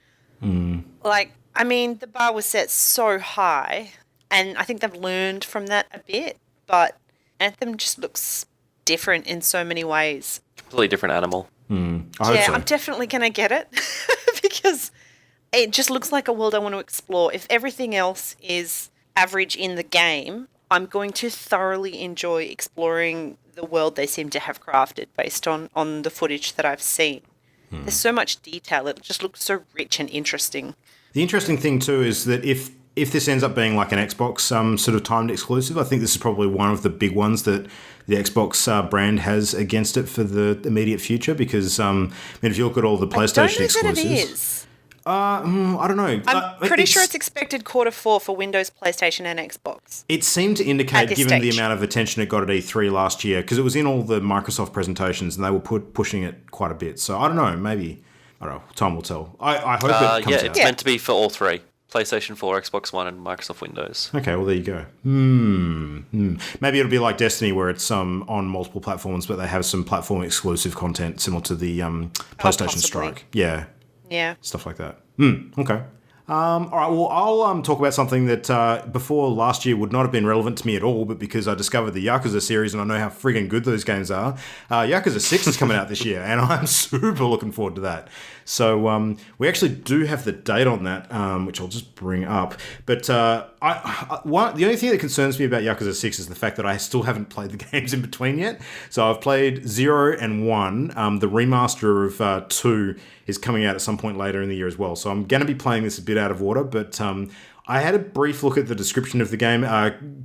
The bar was set so high, and I think they've learned from that a bit, but Anthem just looks different in so many ways. Completely different animal. I hope so. I'm definitely going to get it because it just looks like a world I want to explore. If everything else is average in the game, I'm going to thoroughly enjoy exploring the world they seem to have crafted based on the footage that I've seen. There's so much detail. It just looks so rich and interesting. The interesting thing too is that if this ends up being like an Xbox sort of timed exclusive, I think this is probably one of the big ones that the Xbox brand has against it for the immediate future, because if you look at all the PlayStation exclusives, That it is. I don't know. I'm pretty sure it's expected Q4 for Windows, PlayStation, and Xbox. It seemed to indicate, given stage. the amount of attention it got at E3 last year, because it was in all the Microsoft presentations and they were pushing it quite a bit. So I don't know, maybe I don't know. Time will tell. I hope it comes yeah, out. it's meant to be for all three. PlayStation 4, Xbox One, and Microsoft Windows. Okay, well, there you go. Maybe it'll be like Destiny, where it's on multiple platforms, but they have some platform exclusive content similar to the PlayStation possibly. Strike. Yeah, Yeah. stuff like that. Okay. All right, well, I'll talk about something that before last year would not have been relevant to me at all, but because I discovered the Yakuza series and I know how friggin' good those games are, Yakuza 6 is coming out this year, and I'm super looking forward to that. So we actually do have the date on that, which I'll just bring up. But the only thing that concerns me about Yakuza 6 is the fact that I still haven't played the games in between yet. So I've played 0 and 1. The remaster of 2 is coming out at some point later in the year as well. So I'm going to be playing this a bit out of order, but I had a brief look at the description of the game.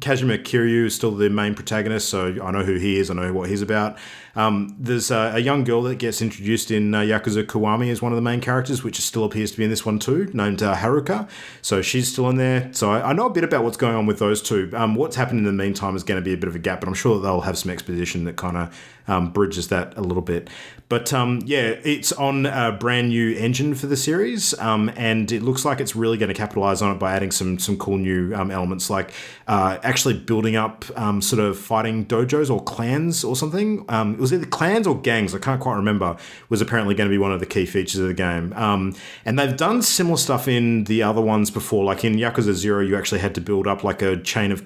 Kazuma Kiryu is still the main protagonist, so I know who he is, I know what he's about. There's a young girl that gets introduced in Yakuza Kiwami as one of the main characters, which still appears to be in this one too, named Haruka. So she's still in there. So I know a bit about what's going on with those two. What's happened in the meantime is going to be a bit of a gap, but I'm sure that they'll have some exposition that kind of bridges that a little bit. But yeah, it's on a brand new engine for the series, and it looks like it's really going to capitalize on it by adding some cool new elements, like actually building up sort of fighting dojos or clans or something. It was either clans or gangs, I can't quite remember, was apparently going to be one of the key features of the game. And they've done similar stuff in the other ones before, like in Yakuza 0, you actually had to build up like a chain of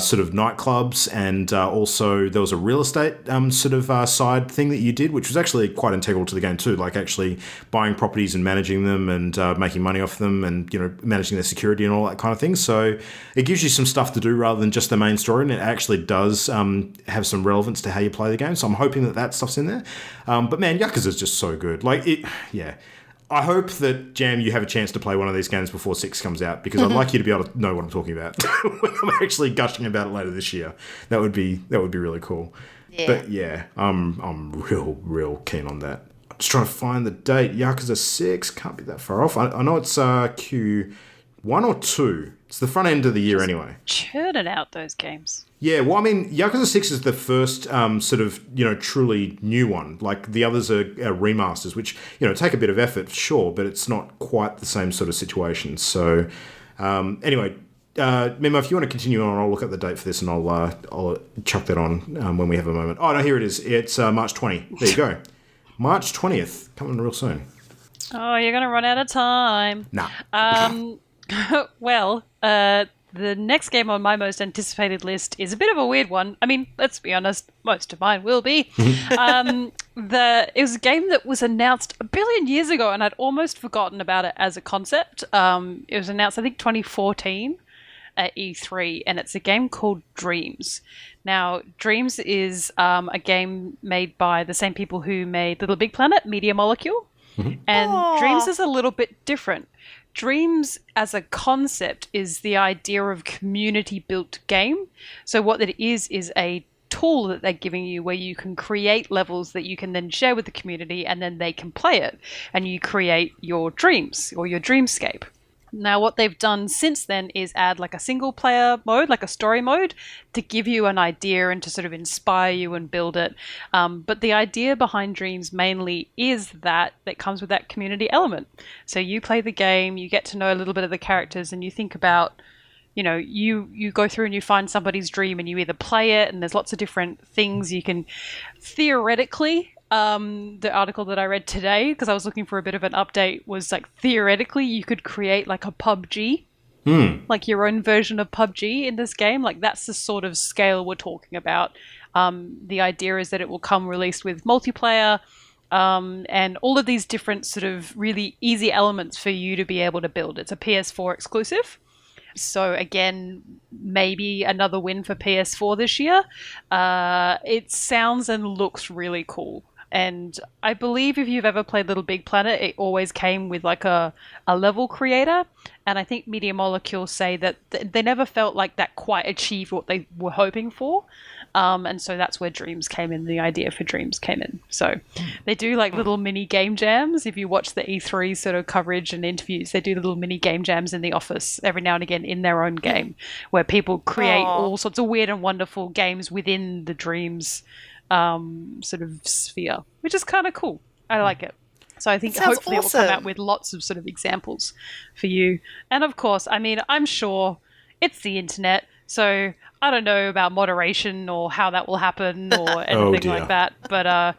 sort of nightclubs, and also there was a real estate sort of side thing that you did, which was actually quite integral to the game too, like actually buying properties and managing them and making money off them and, you know, managing their security and all that kind of thing. So it gives you some stuff to do rather than just the main story, and it actually does have some relevance to how you play the game. So I'm hoping that stuff's in there. But man, Yakuza's just so good. Like it, yeah. I hope that, Jam, you have a chance to play one of these games before 6 comes out, because I'd like you to be able to know what I'm talking about when I'm actually gushing about it later this year. That would be really cool. Yeah. But yeah, I'm real keen on that. I'm just trying to find the date. Yakuza 6 can't be that far off. I know it's Q1 or 2. It's the front end of the year anyway. Churning out those games. Yeah, well, I mean, Yakuza 6 is the first sort of, you know, truly new one. Like, the others are remasters, which, you know, take a bit of effort, sure, but it's not quite the same sort of situation. So, anyway, Mimo, if you want to continue on, I'll look at the date for this and I'll chuck that on when we have a moment. Oh, no, here it is. It's March 20. There you go. March 20th. Coming real soon. Oh, you're going to run out of time. Nah. Well, the next game on my most anticipated list is a bit of a weird one. I mean, let's be honest, most of mine will be. It was a game that was announced a billion years ago, and I'd almost forgotten about it as a concept. It was announced, I think, 2014 at E3, and it's a game called Dreams. Now, Dreams is a game made by the same people who made Little Big Planet, Media Molecule, and Dreams is a little bit different. Dreams as a concept is the idea of community-built game. So what it is a tool that they're giving you where you can create levels that you can then share with the community, and then they can play it, and you create your dreams or your dreamscape. Now, what they've done since then is add like a single player mode, like a story mode, to give you an idea and to sort of inspire you and build it. But the idea behind Dreams mainly is that comes with that community element. So you play the game, you get to know a little bit of the characters, and you think about, you know, you go through and you find somebody's dream and you either play it, and there's lots of different things you can theoretically. The article that I read today, because I was looking for a bit of an update, was like theoretically you could create like a PUBG, like your own version of PUBG in this game. Like that's the sort of scale we're talking about. The idea is that it will come released with multiplayer and all of these different sort of really easy elements for you to be able to build. It's a PS4 exclusive. So again, maybe another win for PS4 this year. It sounds and looks really cool. And I believe if you've ever played Little Big Planet, it always came with like a level creator. And I think Media Molecule say that they never felt like that quite achieved what they were hoping for. And so that's where Dreams came in. The idea for Dreams came in. So they do like little mini game jams. If you watch the E3 sort of coverage and interviews, they do little mini game jams in the office every now and again in their own game, where people create all sorts of weird and wonderful games within the Dreams sort of sphere, which is kind of cool. I like it. So I think Sounds hopefully it will come out awesome. with lots of sort of examples for you. And of course, I mean, I'm sure it's the internet, so I don't know about moderation or how that will happen or anything dear. like that. But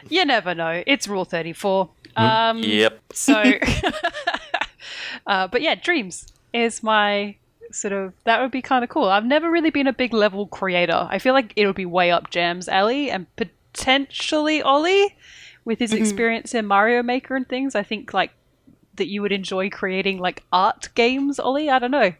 you never know. It's Rule 34. Yep. So, but yeah, Dreams is my sort of, that would be kind of cool. I've never really been a big level creator. I feel like it'll be way up Jam's alley and potentially Ollie with his experience in Mario Maker and things. I think like that you would enjoy creating like art games, Ollie. I don't know.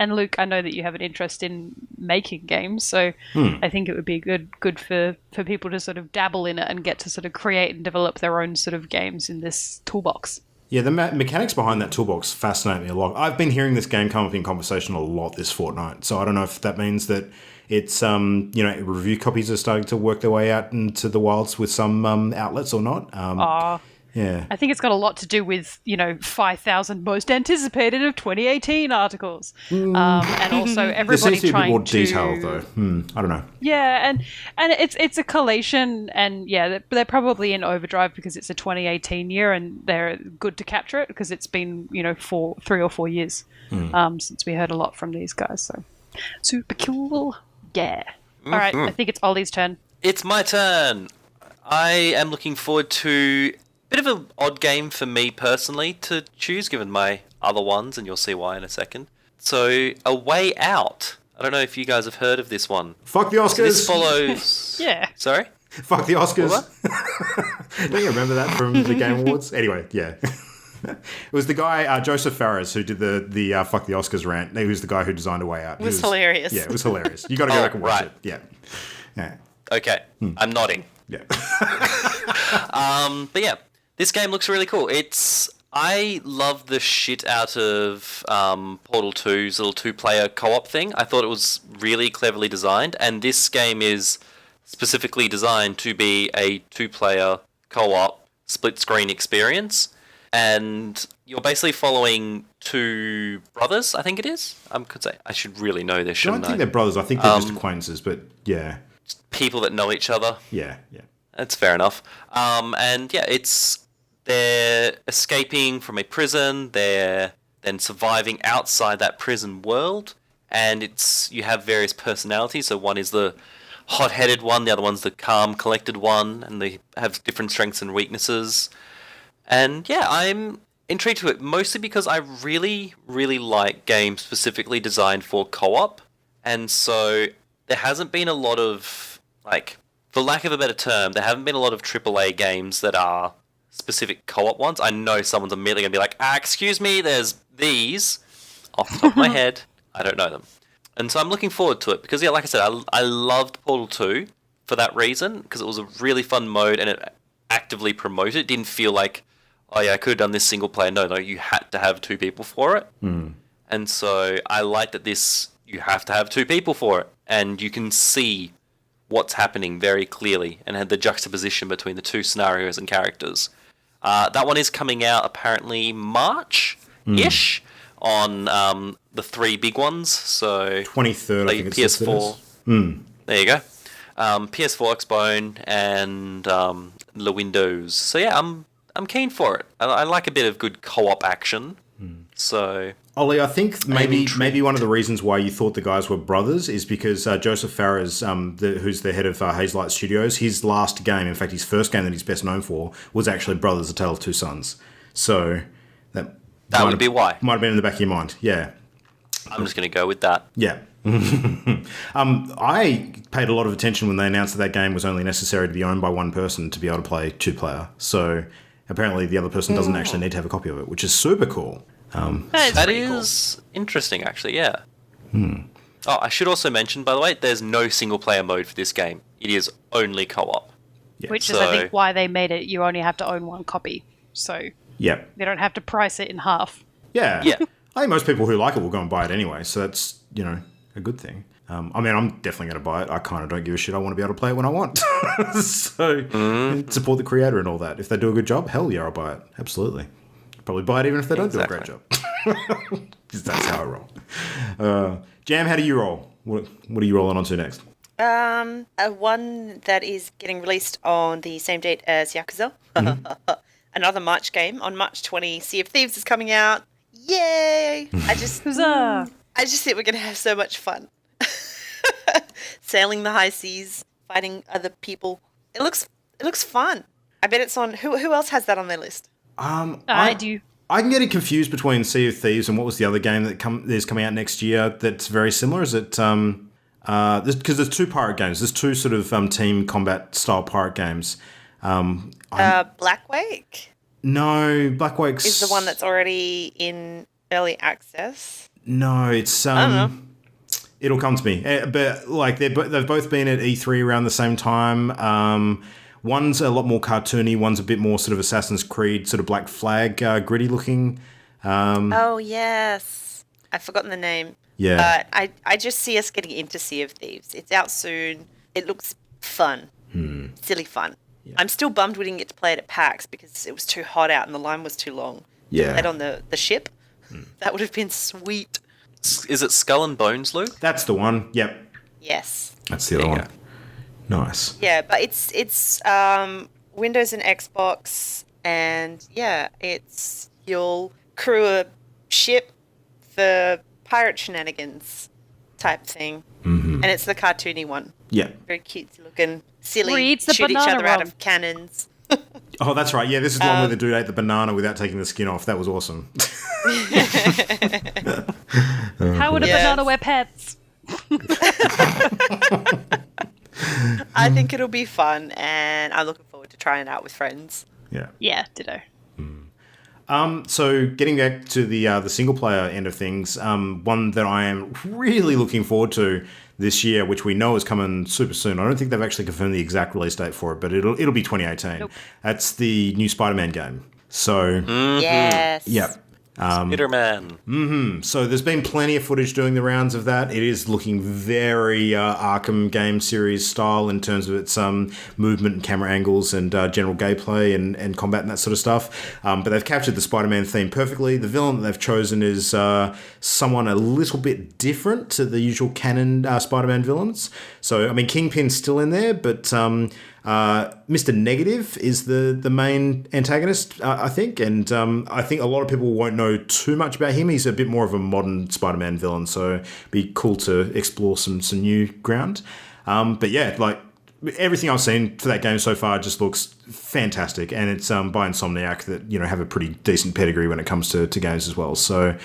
And Luke, I know that you have an interest in making games, so I think it would be good for people to sort of dabble in it and get to sort of create and develop their own sort of games in this toolbox. Yeah, the mechanics behind that toolbox fascinate me a lot. I've been hearing this game come up in conversation a lot this fortnight, so I don't know if that means that it's, review copies are starting to work their way out into the wilds with some outlets or not. Yeah. I think it's got a lot to do with, 5,000 most anticipated of 2018 articles. And also There everybody seems to be a bit trying more to... detail, though. I don't know. Yeah, and it's a collation, and yeah, they're probably in overdrive because it's a 2018 year, and they're good to capture it because it's been 3 or 4 years since we heard a lot from these guys. So super cool, yeah. All right, I think it's Ollie's turn. It's my turn. I am looking forward to a bit of an odd game for me personally to choose, given my other ones, and you'll see why in a second. So, A Way Out. I don't know if you guys have heard of this one. Fuck the Oscars! So this follows... Yeah. Sorry? Fuck the Oscars! What? Don't you remember that from the Game Awards? Anyway, yeah. It was the guy, Joseph Fares, who did the Fuck the Oscars rant. He was the guy who designed A Way Out. It was hilarious. Yeah, it was hilarious. You got to go back and watch right. it. Yeah. Okay, I'm nodding. Yeah. But yeah, this game looks really cool. I love the shit out of Portal 2's little two-player co-op thing. I thought it was really cleverly designed, and this game is specifically designed to be a two-player co-op split-screen experience. And you're basically following two brothers, I think it is. I should really know this, I shouldn't don't think they're brothers. I think they're just acquaintances, but yeah. People that know each other. Yeah. That's fair enough. And yeah, they're escaping from a prison. They're then surviving outside that prison world, and you have various personalities. So one is the hot-headed one, the other one's the calm, collected one, and they have different strengths and weaknesses. And yeah, I'm intrigued to it mostly because I really, really like games specifically designed for co-op, and so there hasn't been a lot of, for lack of a better term, there haven't been a lot of AAA games that are specific co-op ones. I know someone's immediately going to be like, excuse me, there's these. Off the top of my head, I don't know them. And so I'm looking forward to it because, yeah, like I said, I loved Portal 2 for that reason, because it was a really fun mode and it actively promoted it. It didn't feel like, oh yeah, I could have done this single player. No, you had to have two people for it. And so I like that you have to have two people for it, and you can see what's happening very clearly and had the juxtaposition between the two scenarios and characters. That one is coming out apparently March-ish on the three big ones. So 23rd, I think it's PS4. There you go. PS4, Xbone, and the Windows. So yeah, I'm keen for it. I like a bit of good co-op action. So Ollie, I think maybe one of the reasons why you thought the guys were brothers is because Joseph Fares, who's the head of Hazelight Studios, his last game, in fact his first game that he's best known for, was actually Brothers: A Tale of Two Sons. So that would be why. Might have been in the back of your mind, yeah. I'm just going to go with that. Yeah. I paid a lot of attention when they announced that game was only necessary to be owned by one person to be able to play two-player. So apparently the other person doesn't actually need to have a copy of it, which is super cool. That is interesting, actually, yeah. Oh, I should also mention, by the way, there's no single-player mode for this game. It is only co-op. Yeah. Which is, I think, why they made it. You only have to own one copy. So yep. They don't have to price it in half. Yeah. I think most people who like it will go and buy it anyway, so that's, a good thing. I mean, I'm definitely going to buy it. I kind of don't give a shit. I want to be able to play it when I want. So, support the creator and all that. If they do a good job, hell yeah, I'll buy it. Absolutely. Probably buy it even if they don't do a great job. That's how I roll. Jam, how do you roll? What are you rolling on to next? One that is getting released on the same date as Yakuza. another March game. On March 20, Sea of Thieves is coming out. Yay! Huzzah! I just think we're going to have so much fun. Sailing the high seas, fighting other people. It looks fun. I bet it's on... Who else has that on their list? I do. I can get it confused between Sea of Thieves and what was the other game that is coming out next year that's very similar. Is it... because there's two pirate games. There's two sort of team combat style pirate games. Black Wake? No, Black Wake's... Is the one that's already in early access. No, it's... I don't know. It'll come to me. But like they've both been at E3 around the same time. One's a lot more cartoony. One's a bit more sort of Assassin's Creed, sort of Black Flag, gritty looking. Oh, yes. I've forgotten the name. Yeah. I just see us getting into Sea of Thieves. It's out soon. It looks fun. Silly fun. Yeah. I'm still bummed we didn't get to play it at PAX because it was too hot out and the line was too long. Yeah. Played on the ship. That would have been sweet. Is it Skull and Bones, Luke? That's the one. Yep. Yes. That's the other one. Nice. Yeah, but it's Windows and Xbox, and yeah, you'll crew a ship for pirate shenanigans type thing, and it's the cartoony one. Yeah. Very cutesy looking, silly. Reads the shoot each banana other out rum. of cannons. Oh, that's right. Yeah, this is the one where the dude ate the banana without taking the skin off. That was awesome. How would a banana wear pants? I think it'll be fun, and I'm looking forward to trying it out with friends. Yeah. Yeah, ditto. So getting back to the single player end of things, one that I am really looking forward to this year, which we know is coming super soon. I don't think they've actually confirmed the exact release date for it, but it'll be 2018. Nope. That's the new Spider-Man game. So Yes. yeah. Spider-Man. So there's been plenty of footage doing the rounds of that. It is looking very Arkham game series style in terms of its movement and camera angles and general gameplay and combat and that sort of stuff. But they've captured the Spider-Man theme perfectly. The villain that they've chosen is someone a little bit different to the usual canon Spider-Man villains. So, I mean, Kingpin's still in there, but... Mr. Negative is the main antagonist, I think, and I think a lot of people won't know too much about him. He's a bit more of a modern Spider-Man villain, so it'd be cool to explore some new ground. But yeah, like everything I've seen for that game so far just looks fantastic, and it's by Insomniac that have a pretty decent pedigree when it comes to games as well. So.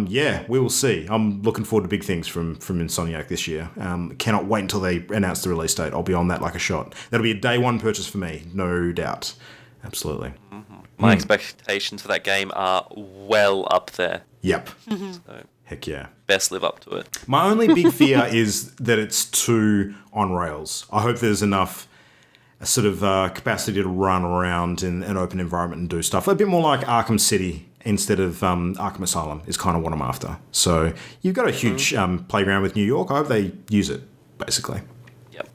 Yeah, we will see. I'm looking forward to big things from Insomniac this year. Cannot wait until they announce the release date. I'll be on that like a shot. That'll be a day one purchase for me, no doubt. Absolutely. My expectations for that game are well up there. Yep. So Heck yeah. best live up to it. My only big fear is that it's too on rails. I hope there's enough sort of capacity to run around in an open environment and do stuff. A bit more like Arkham City instead of Arkham Asylum is kind of what I'm after. So you've got a huge playground with New York. I hope they use it, basically. Yep.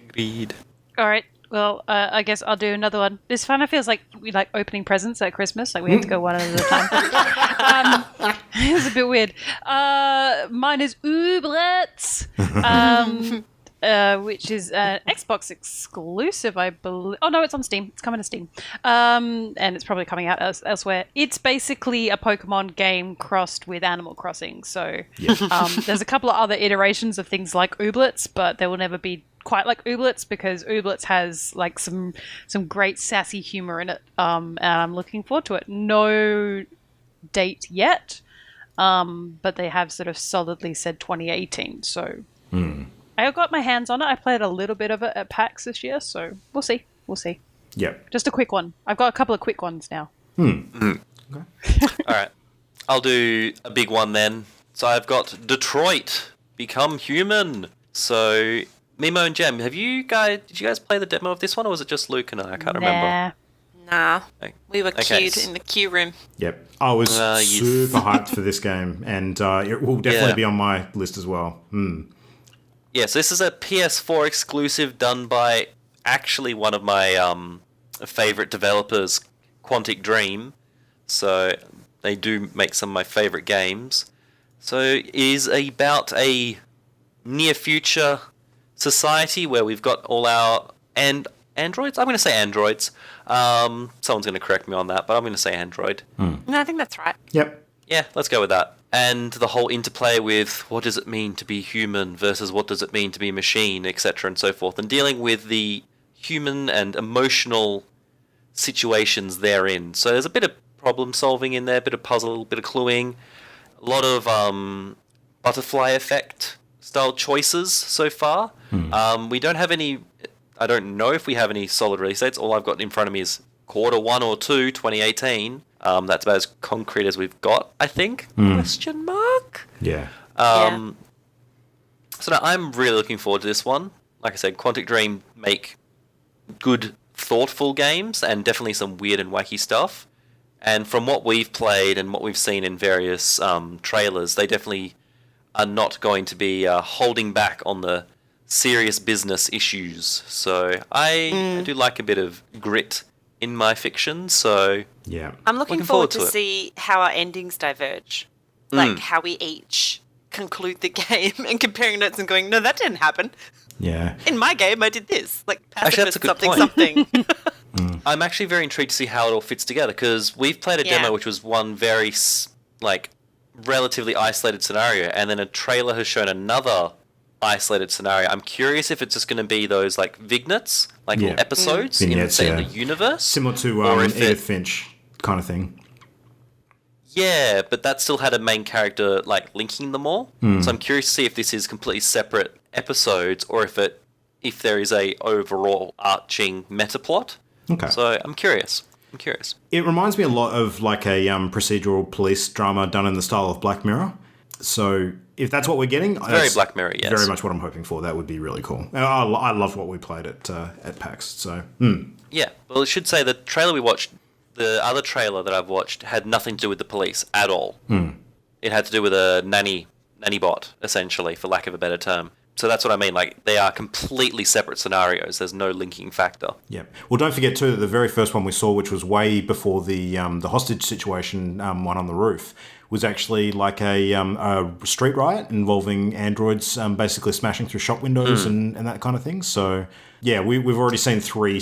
Agreed. All right. Well, I guess I'll do another one. This kind of feels like we like opening presents at Christmas. Like we have to go one at a time. It's a bit weird. Mine is Oublette, which is an Xbox exclusive, I believe. Oh, no, it's on Steam. It's coming to Steam. And it's probably coming out elsewhere. It's basically a Pokemon game crossed with Animal Crossing. So there's a couple of other iterations of things like Ooblettes, but they will never be quite like Ooblettes because Ooblettes has like some great sassy humor in it, and I'm looking forward to it. No date yet, but they have sort of solidly said 2018. So I got my hands on it. I played a little bit of it at PAX this year, so we'll see. Yep. Just a quick one. I've got a couple of quick ones now. Okay. All right. I'll do a big one then. So I've got Detroit Become Human. So Mimo and Jem, did you guys play the demo of this one, or was it just Luke and I? I can't remember. Nah. Okay. We were Okay. queued in the queue room. Yep. I was super hyped for this game, and it will definitely be on my list as well. Yes, this is a PS4 exclusive done by actually one of my favorite developers, Quantic Dream. So they do make some of my favorite games. So it is about a near future society where we've got all our and Androids? I'm going to say androids. Someone's going to correct me on that, but I'm going to say android. No, I think that's right. Yep. Yeah, let's go with that. And the whole interplay with what does it mean to be human versus what does it mean to be machine, etc. and so forth, and dealing with the human and emotional situations therein. So there's a bit of problem solving in there, a bit of puzzle, a bit of cluing, a lot of butterfly effect style choices so far. We don't have any, I don't know if we have any solid release dates. All I've got in front of me is Q1 or 2, 2018. That's about as concrete as we've got, I think. Question mark? Yeah. So no, I'm really looking forward to this one. Like I said, Quantic Dream make good, thoughtful games, and definitely some weird and wacky stuff. And from what we've played and what we've seen in various trailers, they definitely are not going to be holding back on the serious business issues. So I do like a bit of grit in my fiction, so Yeah. I'm looking forward to see how our endings diverge. Like how we each conclude the game and comparing notes and going, no, that didn't happen. Yeah. In my game, I did this. Like Actually, that's pacifist a good something point. something. I'm actually very intrigued to see how it all fits together, because we've played a demo which was one very, relatively isolated scenario, and then a trailer has shown another isolated scenario. I'm curious if it's just going to be those, vignettes, little episodes Vignettes, in the universe. Similar to Or if Edith Finch kind of thing. Yeah, but that still had a main character, linking them all. So I'm curious to see if this is completely separate episodes, or if there is a overall arching meta plot. Okay. So I'm curious. It reminds me a lot of a procedural police drama done in the style of Black Mirror. So if that's what we're getting, Very Black Mirror, yes. Very much what I'm hoping for. That would be really cool. I love what we played at PAX. So Yeah, well, it should say the trailer we watched, the other trailer that I've watched, had nothing to do with the police at all. It had to do with a nanny bot, essentially, for lack of a better term. So that's what I mean. They are completely separate scenarios. There's no linking factor. yeah. Well, don't forget too that the very first one we saw, which was way before the hostage situation one on the roof, was actually a street riot involving androids basically smashing through shop windows and that kind of thing. So yeah, we've already seen 3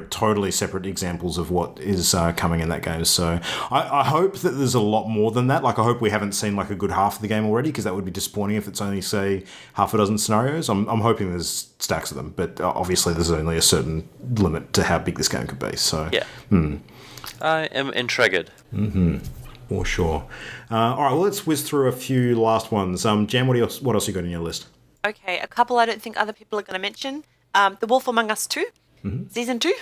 totally separate examples of what is coming in that game. So I hope that there's a lot more than that. I hope we haven't seen a good half of the game already, because that would be disappointing if it's only, say, half a dozen scenarios. I'm hoping there's stacks of them, but obviously there's only a certain limit to how big this game could be. So Yeah. I am intrigued. For sure. All right, well, let's whiz through a few last ones. Jan, what else you got in your list? Okay, a couple I don't think other people are going to mention. The Wolf Among Us 2, Season 2.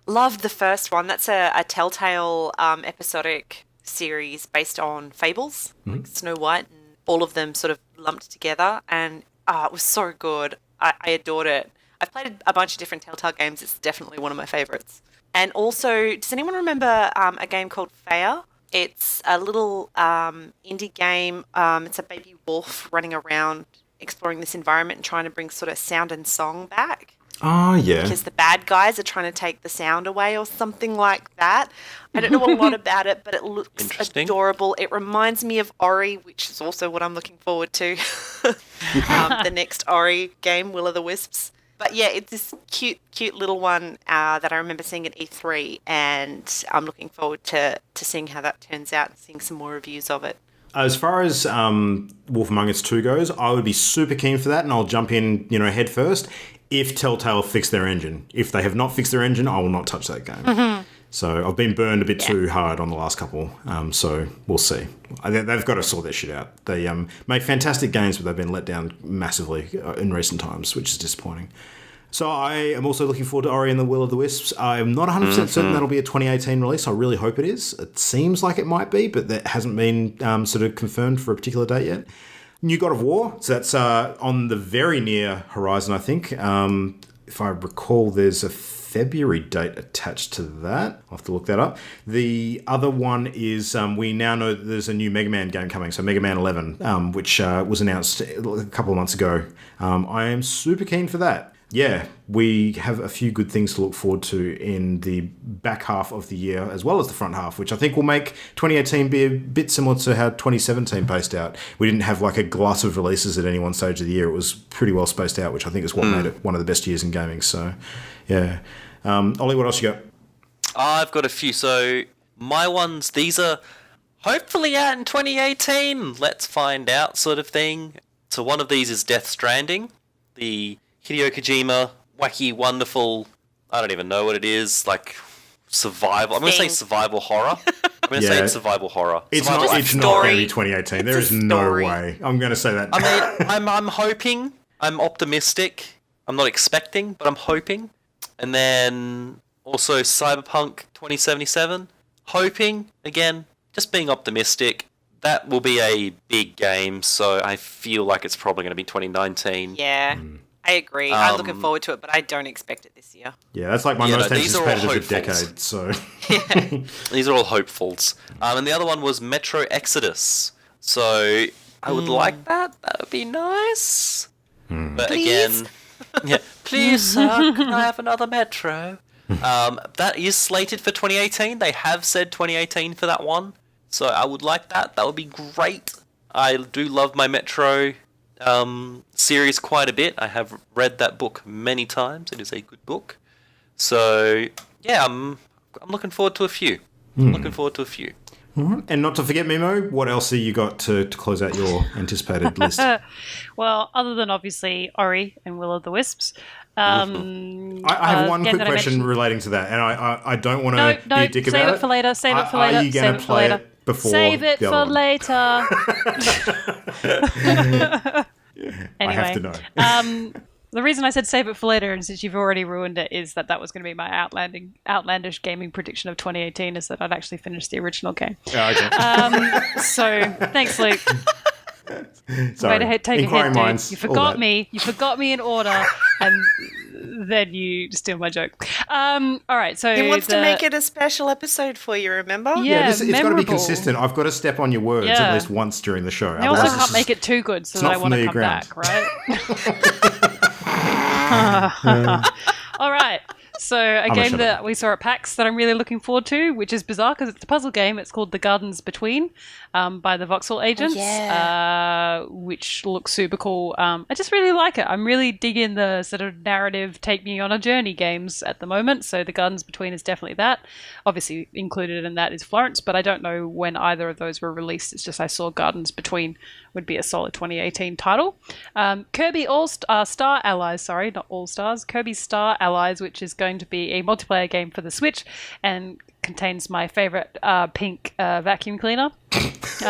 Loved the first one. That's a Telltale episodic series based on fables, like Snow White, and all of them sort of lumped together. And it was so good. I adored it. I've played a bunch of different Telltale games. It's definitely one of my favourites. And also, does anyone remember a game called Faya? It's a little indie game. It's a baby wolf running around exploring this environment and trying to bring sort of sound and song back. Oh, yeah. Because the bad guys are trying to take the sound away or something like that. I don't know a lot about it, but it looks adorable. It reminds me of Ori, which is also what I'm looking forward to. The next Ori game, Will o' the Wisps. But yeah, it's this cute little one that I remember seeing at E3, and I'm looking forward to seeing how that turns out and seeing some more reviews of it. As far as Wolf Among Us 2 goes, I would be super keen for that, and I'll jump in, head first, if Telltale fix their engine. If they have not fixed their engine, I will not touch that game. So I've been burned a bit too hard on the last couple, so we'll see. They've got to sort their shit out. They make fantastic games, but they've been let down massively in recent times, which is disappointing. So I am also looking forward to Ori and the Will of the Wisps. I'm not 100% certain that'll be a 2018 release. I really hope it is. It seems like it might be, but that hasn't been sort of confirmed for a particular date yet. New God of War. So that's on the very near horizon, I think. If I recall, there's a February date attached to that. I'll have to look that up. The other one is we now know that there's a new Mega Man game coming, so Mega Man 11, which was announced a couple of months ago. I am super keen for that. Yeah, we have a few good things to look forward to in the back half of the year, as well as the front half, which I think will make 2018 be a bit similar to how 2017 paced out. We didn't have a glut of releases at any one stage of the year. It was pretty well spaced out, which I think is what made it one of the best years in gaming. So, yeah. Ollie, what else you got? I've got a few. So my ones, these are hopefully out in 2018. Let's find out, sort of thing. So one of these is Death Stranding, the Hideo Kojima wacky, wonderful. I don't even know what it is. Like survival. I'm going to say survival horror. I'm going to say it's survival horror. It's survival not. It's not going to be 2018. It's there is no way. I'm going to say that. I mean, I'm hoping. I'm optimistic. I'm not expecting, but I'm hoping. And then also Cyberpunk 2077. Hoping, again, just being optimistic. That will be a big game, so I feel like it's probably going to be 2019. Yeah, I agree. I'm looking forward to it, but I don't expect it this year. Yeah, that's like my most anticipated of the decade. So These are all hopefuls. And the other one was Metro Exodus. So I would like that. That would be nice. But Please? again, please, sir, can I have another Metro? That is slated for 2018. They have said 2018 for that one. So I would like that. That would be great. I do love my Metro series quite a bit. I have read that book many times. It is a good book. So yeah, I'm looking forward to a few. Looking forward to a few. And not to forget, Mimo, what else have you got to close out your anticipated list? Well, other than obviously Ori and Will of the Wisps. I have one quick question relating to that, and I don't want to be a dick about it. Save it for later. Save it for later. Are you going to play it before Save it the for other one? later. Anyway, I have to know. The reason I said save it for later, and since you've already ruined it, is that was going to be my outlandish gaming prediction of 2018, is that I'd actually finished the original game. Oh, okay. So thanks, Luke. Sorry. Way to take Inquiring a hit, dude. minds, You all forgot that. me. You forgot me in order, and then you steal my joke. All right, so He wants to make it a special episode for you, remember? Yeah, it's got to be memorable. consistent. I've got to step on your words Yeah. at least once during the show. I also Otherwise, can't make it too good, so it's that not I want to familiar come ground. back, right? All right. So a game shut that up. we saw at PAX that I'm really looking forward to, which is bizarre because it's a puzzle game. It's called The Gardens Between by the Voxel Agents, which looks super cool. I just really like it. I'm really digging the sort of narrative take me on a journey games at the moment. So The Gardens Between is definitely that. Obviously included in that is Florence, but I don't know when either of those were released. It's just I saw Gardens Between would be a solid 2018 title. Kirby Star Allies, sorry, not All Stars. Kirby Star Allies, which is going to be a multiplayer game for the Switch and contains my favorite pink vacuum cleaner, Kirby. So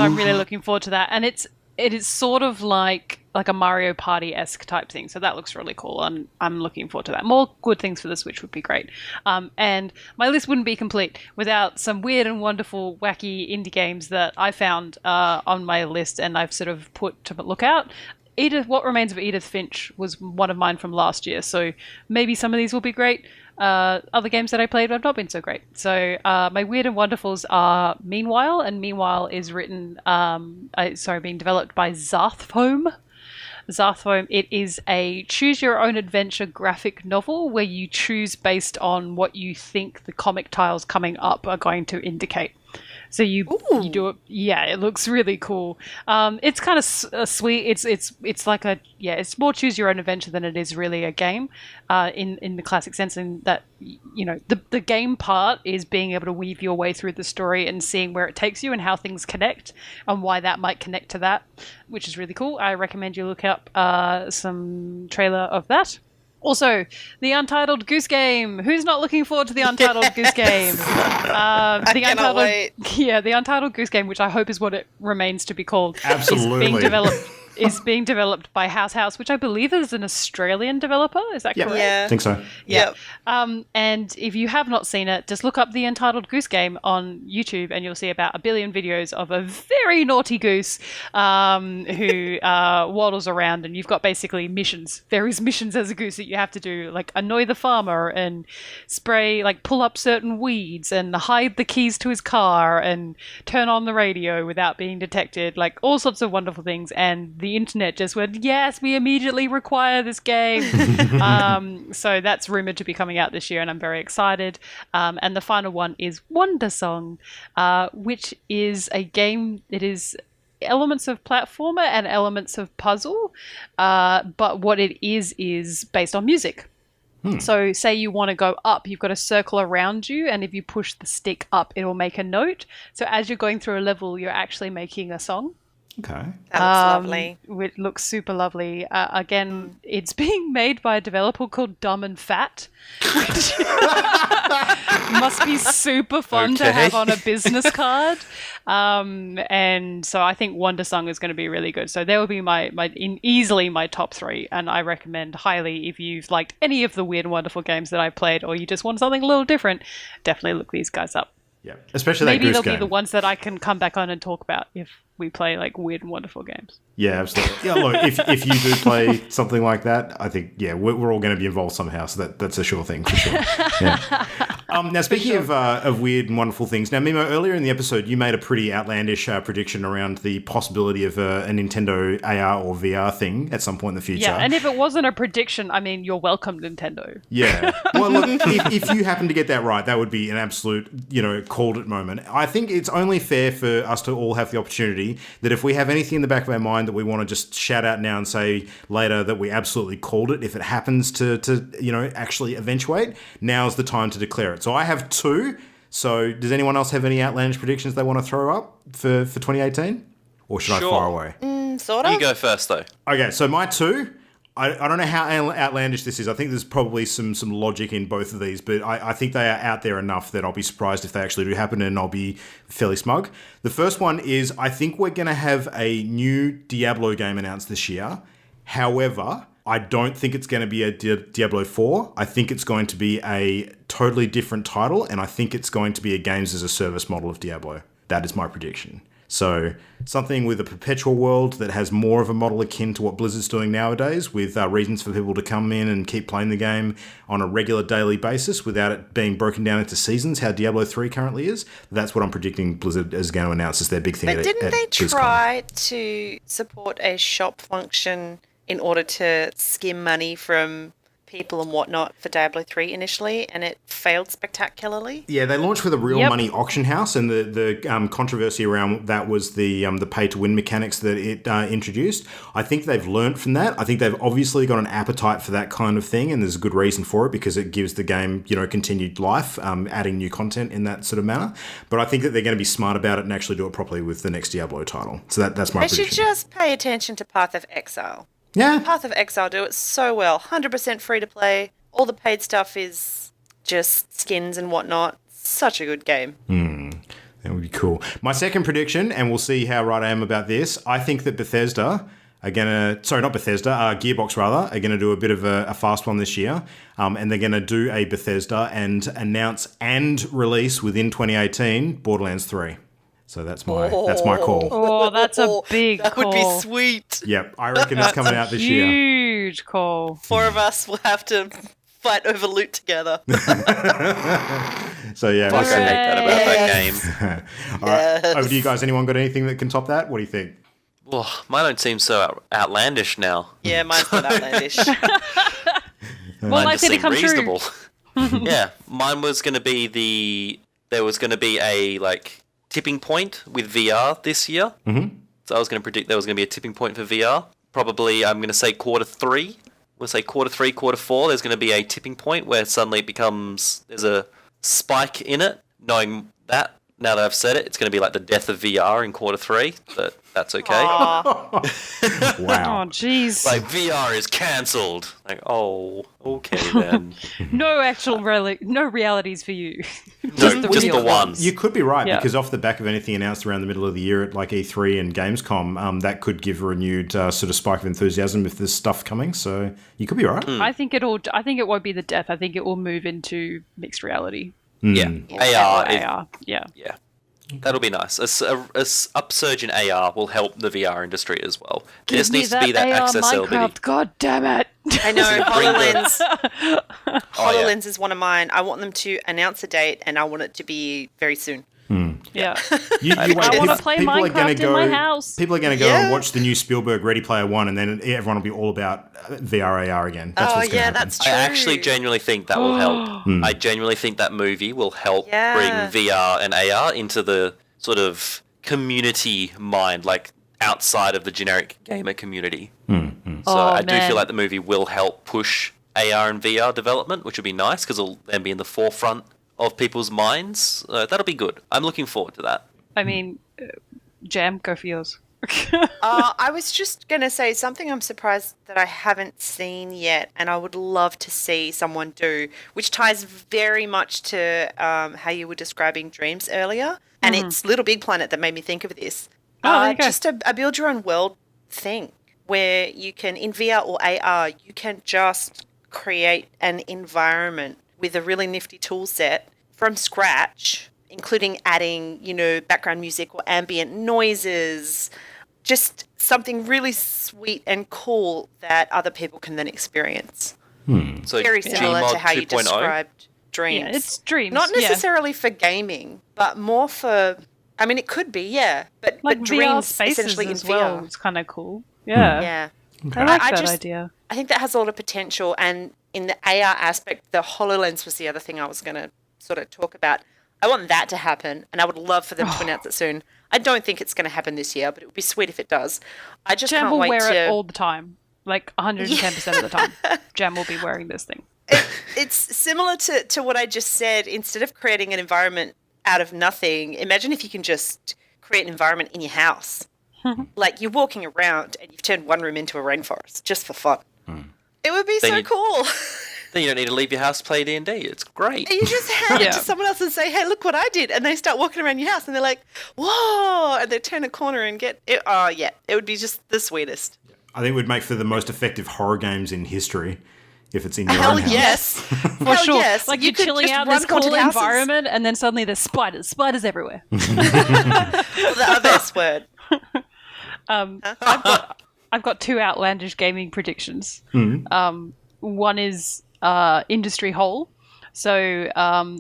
I'm really looking forward to that. And it is sort of like a Mario Party-esque type thing. So that looks really cool, and I'm looking forward to that. More good things for the Switch would be great. And my list wouldn't be complete without some weird and wonderful, wacky indie games that I found on my list and I've sort of put to look out. What Remains of Edith Finch was one of mine from last year, so maybe some of these will be great. Other games that I played have not been so great. So my weird and wonderfuls are Meanwhile, and Meanwhile is being developed by Zarthfoam. Zarthfoam, it is a choose-your-own-adventure graphic novel where you choose based on what you think the comic tiles coming up are going to indicate. So you do it. Yeah, it looks really cool. It's kind of sweet. It's like it's more choose your own adventure than it is really a game, in the classic sense. In that, the game part is being able to weave your way through the story and seeing where it takes you and how things connect and why that might connect to that, which is really cool. I recommend you look up some trailer of that. Also, the Untitled Goose Game. Who's not looking forward to the Untitled Goose Game? I cannot wait. Yeah, the Untitled Goose Game, which I hope is what it remains to be called, Absolutely. is being developed by House, which I believe is an Australian developer. Is that correct? Yeah. I think so. Yep. And if you have not seen it, just look up the Untitled Goose Game on YouTube and you'll see about 1 billion videos of a very naughty goose who waddles around, and you've got basically missions, various missions as a goose that you have to do, like annoy the farmer and spray, like pull up certain weeds and hide the keys to his car and turn on the radio without being detected, like all sorts of wonderful things. And the internet just went, yes, we immediately require this game. So that's rumored to be coming out this year, and I'm very excited. And the final one is Wonder Song, which is a game. It is elements of platformer and elements of puzzle, but what it is based on music. So say you want to go up, you've got a circle around you, and if you push the stick up, it will make a note. So as you're going through a level, you're actually making a song. Okay. That looks lovely. It looks super lovely. Again, it's being made by a developer called Dumb and Fat, which must be super fun to have on a business card. And so I think Wondersong is going to be really good. So there will be easily my top 3, and I recommend highly if you've liked any of the Weird and Wonderful games that I've played, or you just want something a little different, definitely look these guys up. Yeah, especially Maybe that Goose they'll game. be the ones that I can come back on and talk about if we play like Weird and Wonderful games. Yeah, absolutely. Yeah, look, if you do play something like that, I think, we're all going to be involved somehow, so that's a sure thing, for sure. Yeah. Now, speaking of weird and wonderful things, now, Mimo, earlier in the episode, you made a pretty outlandish prediction around the possibility of a Nintendo AR or VR thing at some point in the future. Yeah, and if it wasn't a prediction, I mean, you're welcome, Nintendo. Yeah. Well, look, if you happen to get that right, that would be an absolute, called it moment. I think it's only fair for us to all have the opportunity that if we have anything in the back of our mind that we want to just shout out now and say later that we absolutely called it, if it happens to actually eventuate, now's the time to declare it. So I have 2. So does anyone else have any outlandish predictions they want to throw up for 2018? Or should I fire away? Sort of. You go first, though. Okay, so my 2... I don't know how outlandish this is. I think there's probably some logic in both of these, but I think they are out there enough that I'll be surprised if they actually do happen, and I'll be fairly smug. The first one is I think we're going to have a new Diablo game announced this year. However, I don't think it's going to be a Diablo 4. I think it's going to be a totally different title, and I think it's going to be a games as a service model of Diablo. That is my prediction. So something with a perpetual world that has more of a model akin to what Blizzard's doing nowadays, with reasons for people to come in and keep playing the game on a regular daily basis without it being broken down into seasons, how Diablo 3 currently is. That's what I'm predicting Blizzard is going to announce as their big thing. But didn't they try to support a shop function in order to skim money from people and whatnot for Diablo 3 initially, and it failed spectacularly? Yeah, they launched with a real money auction house, and the controversy around that was the pay-to-win mechanics that it introduced. I think they've learnt from that. I think they've obviously got an appetite for that kind of thing, and there's a good reason for it because it gives the game, continued life, adding new content in that sort of manner. But I think that they're going to be smart about it and actually do it properly with the next Diablo title. So that's my prediction. They should just pay attention to Path of Exile. Yeah. Path of Exile do it so well. 100% free to play. All the paid stuff is just skins and whatnot. Such a good game. That would be cool. My second prediction, and we'll see how right I am about this, I think that Bethesda are going to... Sorry, not Bethesda. Gearbox, rather, are going to do a bit of a fast one this year. And they're going to do a Bethesda and announce and release within 2018 Borderlands 3. So that's my call. Oh, that's a big That call. would be sweet. Yep, I reckon it's coming out this year. Huge call. 4 of us will have to fight over loot together. So yeah, I hate that about that game. All right, over to you guys. Anyone got anything that can top that? What do you think? Well, mine don't seem so outlandish now. Yeah, mine's not outlandish. Well, Mine I just think it seemed comes reasonable. true. Yeah, mine was going to be there was going to be a tipping point with VR this year. Mm-hmm. So I was going to predict there was going to be a tipping point for VR. Probably I'm going to say Q3. We'll say Q3, Q4. There's going to be a tipping point where suddenly it becomes there's a spike in it. Knowing that, now that I've said it, it's going to be like the death of VR in Q3. But that's okay. Wow. Oh, jeez. Like VR is cancelled. Like, oh, okay then. No actual no realities for you. Just the the real ones. You could be right, Yeah. because off the back of anything announced around the middle of the year at like E3 and Gamescom, that could give a renewed sort of spike of enthusiasm if there's stuff coming. So you could be right. I think it won't be the death. I think it will move into mixed reality. Yeah, AR. AR. Yeah. Yeah, that'll be nice. A upsurge in AR will help the VR industry as well. There just needs to be that AR accessibility. Minecraft. God damn it. I know, Bring HoloLens. Oh, HoloLens is one of mine. I want them to announce a date, and I want it to be very soon. Yeah. You I wait, want to play people are gonna Minecraft in my house. People are going to go Yeah. and watch the new Spielberg Ready Player One, and then everyone will be all about VR AR again. That's what's gonna happen. that's I true. actually genuinely think that will help. I genuinely think that movie will help Yeah. bring VR and AR into the sort of community mind. Like, outside of the generic gamer community. So Oh, I do man. feel like the movie will help push AR and VR development, which will be nice because it'll then be in the forefront of people's minds. That'll be good. I'm looking forward to that. I mean, Jam, go for yours. I was just going to say something I'm surprised that I haven't seen yet, and I would love to see someone do, which ties very much to how you were describing dreams earlier. And it's Little Big Planet that made me think of this. Oh, there you go. Just a build your own world thing where you can, in VR or AR, you can just create an environment with a really nifty tool set from scratch, including adding, background music or ambient noises, just something really sweet and cool that other people can then experience. So Very similar Gmod to how you 2.0. described dreams. Yeah, it's dreams. Not yeah. necessarily for gaming, but more for, I mean, it could be, yeah. But Like but VR dreams spaces essentially in as well. VR. It's kind of cool. Yeah. Yeah. I like I that just- idea. I think that has a lot of potential. And in the AR aspect, the HoloLens was the other thing I was going to sort of talk about. I want that to happen, and I would love for them to announce it soon. I don't think it's going to happen this year, but it would be sweet if it does. I just Jam can't will wait wear to... it all the time. Like 110% of the time. Jam will be wearing this thing. It's similar to what I just said. Instead of creating an environment out of nothing, imagine if you can just create an environment in your house. Like you're walking around and you've turned one room into a rainforest just for fun. It would be Then so you- cool. Then you don't need to leave your house to play D&D. It's great. You just hand Yeah. it to someone else and say, hey, look what I did. And they start walking around your house and they're like, whoa. And they turn a corner and get it. Oh, yeah. It would be just the sweetest. I think it would make for the most effective horror games in history if it's in your Hell own house. yes. For Hell sure. yes. Like You you're could chilling just out in run this cool haunted houses. environment, and then suddenly there's spiders. Spiders everywhere. The other S word. I've got two outlandish gaming predictions. One is industry whole. So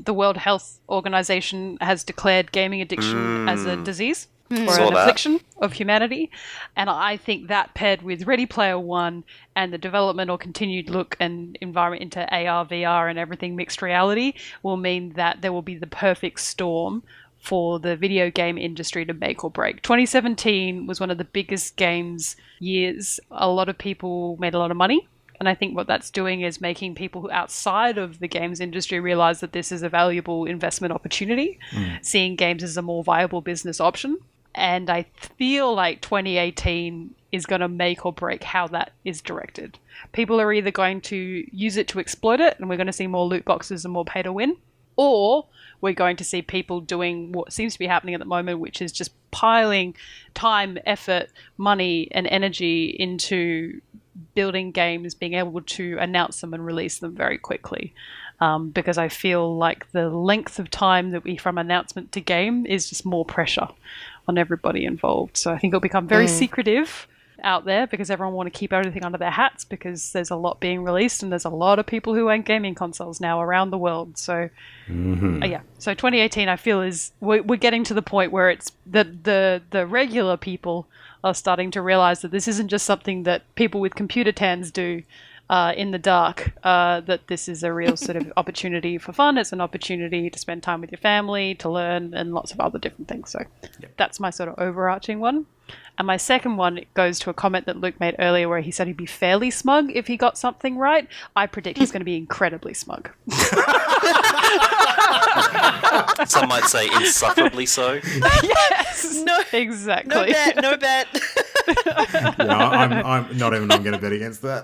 the World Health Organization has declared gaming addiction as a disease or Saw an that. affliction of humanity. And I think that paired with Ready Player One and the development or continued look and environment into AR, VR and everything mixed reality will mean that there will be the perfect storm for the video game industry to make or break. 2017 was one of the biggest games years. A lot of people made a lot of money. And I think what that's doing is making people who outside of the games industry realize that this is a valuable investment opportunity, seeing games as a more viable business option. And I feel like 2018 is going to make or break how that is directed. People are either going to use it to exploit it, and we're going to see more loot boxes and more pay to win, or we're going to see people doing what seems to be happening at the moment, which is just piling time, effort, money, and energy into building games, being able to announce them and release them very quickly. Because I feel like the length of time that we from announcement to game is just more pressure on everybody involved. So I think it'll become very secretive out there because everyone want to keep everything under their hats because there's a lot being released and there's a lot of people who own gaming consoles now around the world. So yeah, so 2018 I feel is we're getting to the point where it's the regular people are starting to realize that this isn't just something that people with computer tans do in the dark, that this is a real sort of opportunity for fun. It's an opportunity to spend time with your family, to learn, and lots of other different things. So that's my sort of overarching one. And my second one goes to a comment that Luke made earlier where he said he'd be fairly smug if he got something right. I predict he's going to be incredibly smug. Some might say insufferably so. Yes! No, Exactly. no bet, no bet. Yeah, I'm not even going to bet against that.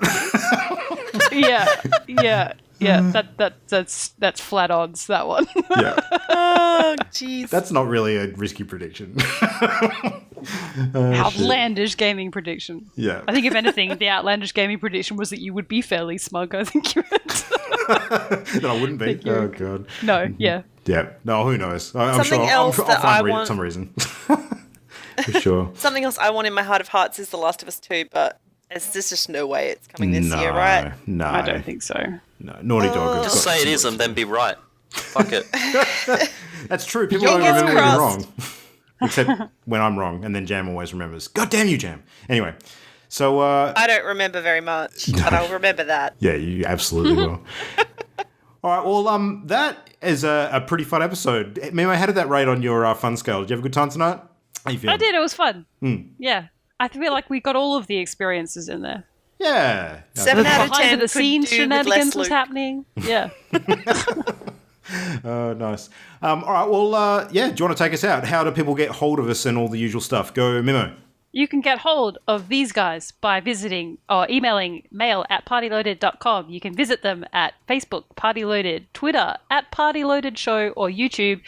Yeah. That's flat odds, that one. Yeah, Oh, jeez. that's not really a risky prediction. Outlandish gaming prediction. Yeah. I think if anything, the outlandish gaming prediction was that you would be fairly smug. I think you would. That I wouldn't be. Oh god. No, yeah. Yeah. No, who knows? I'm Something sure. else I'll that find I want- some reason. For sure. Something else I want in my heart of hearts is The Last of Us 2, but there's just no way it's coming this year, right? No. I don't think so. No. Naughty Dog. has Just got say it some is and then be right. Fuck it. That's true. People Fingers don't remember when you're crossed. wrong. Except when I'm wrong, and then Jam always remembers. God damn you, Jam. Anyway, so I don't remember very much, but I'll remember that. yeah, you absolutely will. All right, well, that is a pretty fun episode. Mimo, how did that rate on your fun scale? Did you have a good time tonight? How you feeling? I did. It was fun. Yeah. I feel like we got all of the experiences in there. Yeah. 7 out of 10 Behind the could scenes do with less shenanigans was Luke. happening. Yeah. Oh, nice. All right. Well, do you want to take us out? How do people get hold of us and all the usual stuff? Go, Mimo. You can get hold of these guys by visiting or emailing mail@partyloaded.com. You can visit them at Facebook, Partyloaded, Twitter, @PartyloadedShow, or YouTube,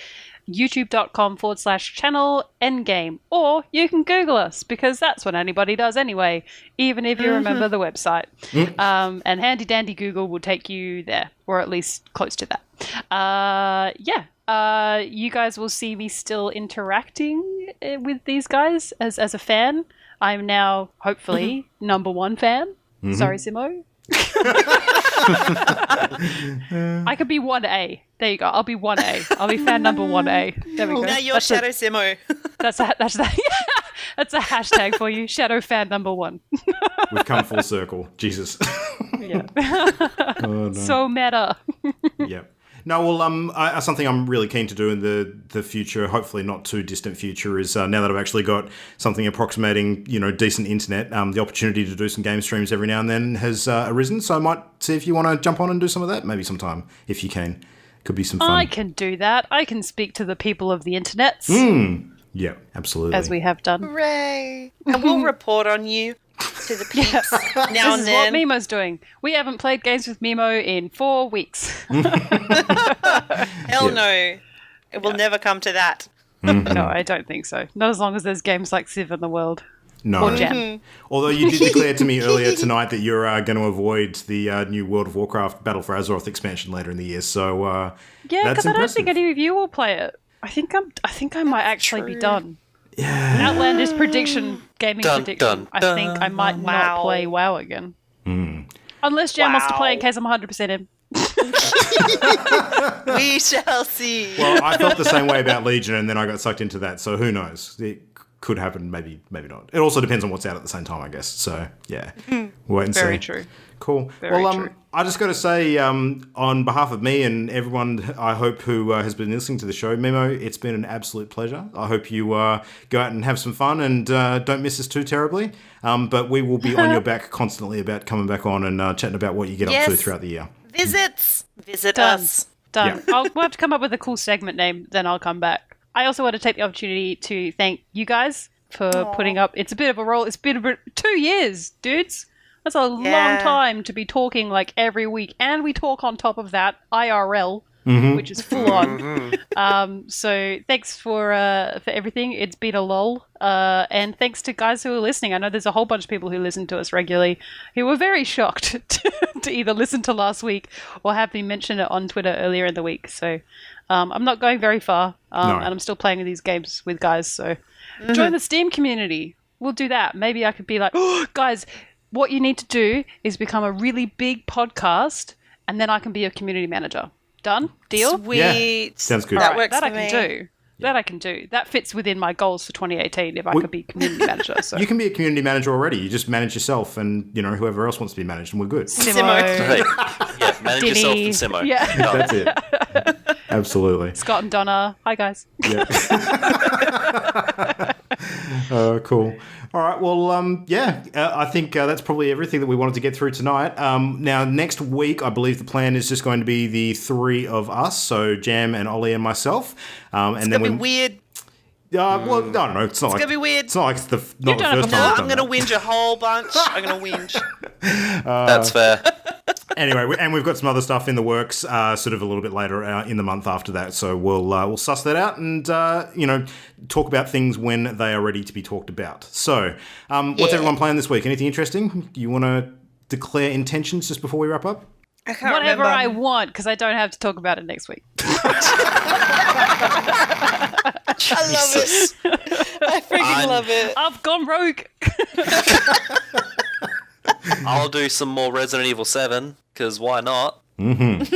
youtube.com/channel endgame. Or you can Google us, because that's what anybody does anyway, even if you remember the website. And handy dandy Google will take you there, or at least close to that. You guys will see me still interacting with these guys as a fan. I'm now, hopefully, number one fan. Sorry, Simo. I could be 1A. There you go. I'll be 1A. I'll be fan number 1A. There we go. Now you're Shadow Simo. That's a hashtag for you. Shadow fan number 1. We've come full circle. Jesus. Yeah. Oh, no. So meta. Yep. No, well, something I'm really keen to do in the future, hopefully not too distant future, is now that I've actually got something approximating, decent internet, the opportunity to do some game streams every now and then has arisen. So I might see if you want to jump on and do some of that, maybe sometime, if you can. Could be some fun. I can do that. I can speak to the people of the internets. Yeah, absolutely. As we have done. Hooray. And we'll report on you to the peeps now This and is what then. Mimo's doing. We haven't played games with Mimo in 4 weeks. Hell no. It will never come to that. No, I don't think so. Not as long as there's games like Civ in the world. No. Or Jam. Although you did declare to me earlier tonight that you're going to avoid the new World of Warcraft Battle for Azeroth expansion later in the year. So Yeah, that's because I don't think impressive. any of you will play it. I think I might actually be true. done. Yeah. Outlandish gaming prediction. I think I might not Wow. play WoW again. Unless Jam wants to play in Wow. case I'm 100% in. We shall see. Well, I felt the same way about Legion, and then I got sucked into that. So who knows? It could happen, maybe not. It also depends on what's out at the same time, I guess. So yeah, wait and see. Very true. Cool. Very well, true. I just got to say, on behalf of me and everyone, I hope who has been listening to the show, Mimo, it's been an absolute pleasure. I hope you go out and have some fun and don't miss us too terribly. But we will be on your back constantly about coming back on and chatting about what you get up to Yes. throughout the year. Visit Done. us. Done. Yeah. We'll have to come up with a cool segment name, then I'll come back. I also want to take the opportunity to thank you guys for putting up. It's a bit of a role. It's been 2 years, dudes. That's a long time to be talking like every week. And we talk on top of that IRL, which is full on. So thanks for everything. It's been a lull. And thanks to guys who are listening. I know there's a whole bunch of people who listen to us regularly who were very shocked to either listen to last week or have me mention it on Twitter earlier in the week. So I'm not going very far. No. And I'm still playing these games with guys. So join the Steam community. We'll do that. Maybe I could be like, oh, guys, what you need to do is become a really big podcast, and then I can be a community manager. Done? Deal? Sweet. Yeah, sounds good. That Alright, works that for I can me. do. That I can do. That fits within my goals for 2018 if I could be community manager. So You can be a community manager already. You just manage yourself and, whoever else wants to be managed, and we're good. Simo. Hey, yeah, manage yourself Dinny. and Simo. Yeah. Done. That's it. Absolutely. Scott and Donna. Hi, guys. Yeah. Cool. All right. Well, I think that's probably everything that we wanted to get through tonight. Now, next week, I believe the plan is just going to be the three of us, so Jam and Ollie and myself. It's gonna be weird. Well, I don't know. It's not gonna be weird. It's not like it's not the done it first before. time. No, I'm gonna whinge a whole bunch. I'm gonna whinge. That's fair. Anyway, and we've got some other stuff in the works, sort of a little bit later in the month after that. So we'll suss that out and talk about things when they are ready to be talked about. So, what's everyone playing this week? Anything interesting? You want to declare intentions just before we wrap up? I can't Whatever remember. I want, because I don't have to talk about it next week. I love it. I freaking love it. I've gone rogue. I'll do some more Resident Evil 7, because why not? Nice.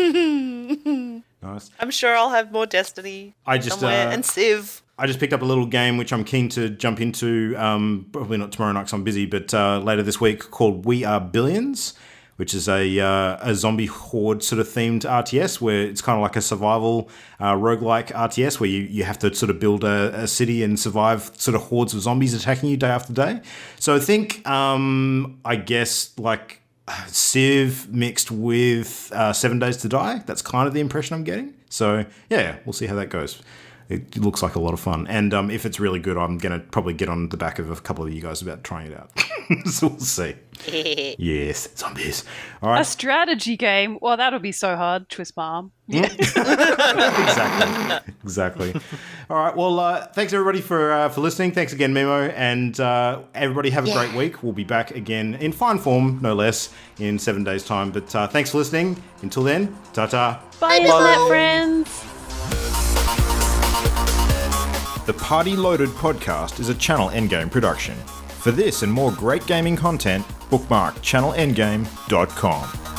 I'm sure I'll have more Destiny I just somewhere and Civ. I just picked up a little game which I'm keen to jump into. Probably not tomorrow night because I'm busy, but later this week, called We Are Billions, which is a zombie horde sort of themed RTS where it's kind of like a survival roguelike RTS where you have to sort of build a city and survive sort of hordes of zombies attacking you day after day. So I think, I guess, like Civ mixed with 7 Days to Die. That's kind of the impression I'm getting. So yeah, we'll see how that goes. It looks like a lot of fun. And if it's really good, I'm going to probably get on the back of a couple of you guys about trying it out. So we'll see. Yes, zombies. All right. A strategy game. Well, that'll be so hard. Twist my arm. Exactly. All right. Well, thanks everybody for listening. Thanks again, Mimo. And everybody have a great week. We'll be back again in fine form, no less, in 7 days' time. But thanks for listening. Until then, ta-ta. Bye, internet friends. The Party Loaded podcast is a Channel Endgame production. For this and more great gaming content, bookmark channelendgame.com.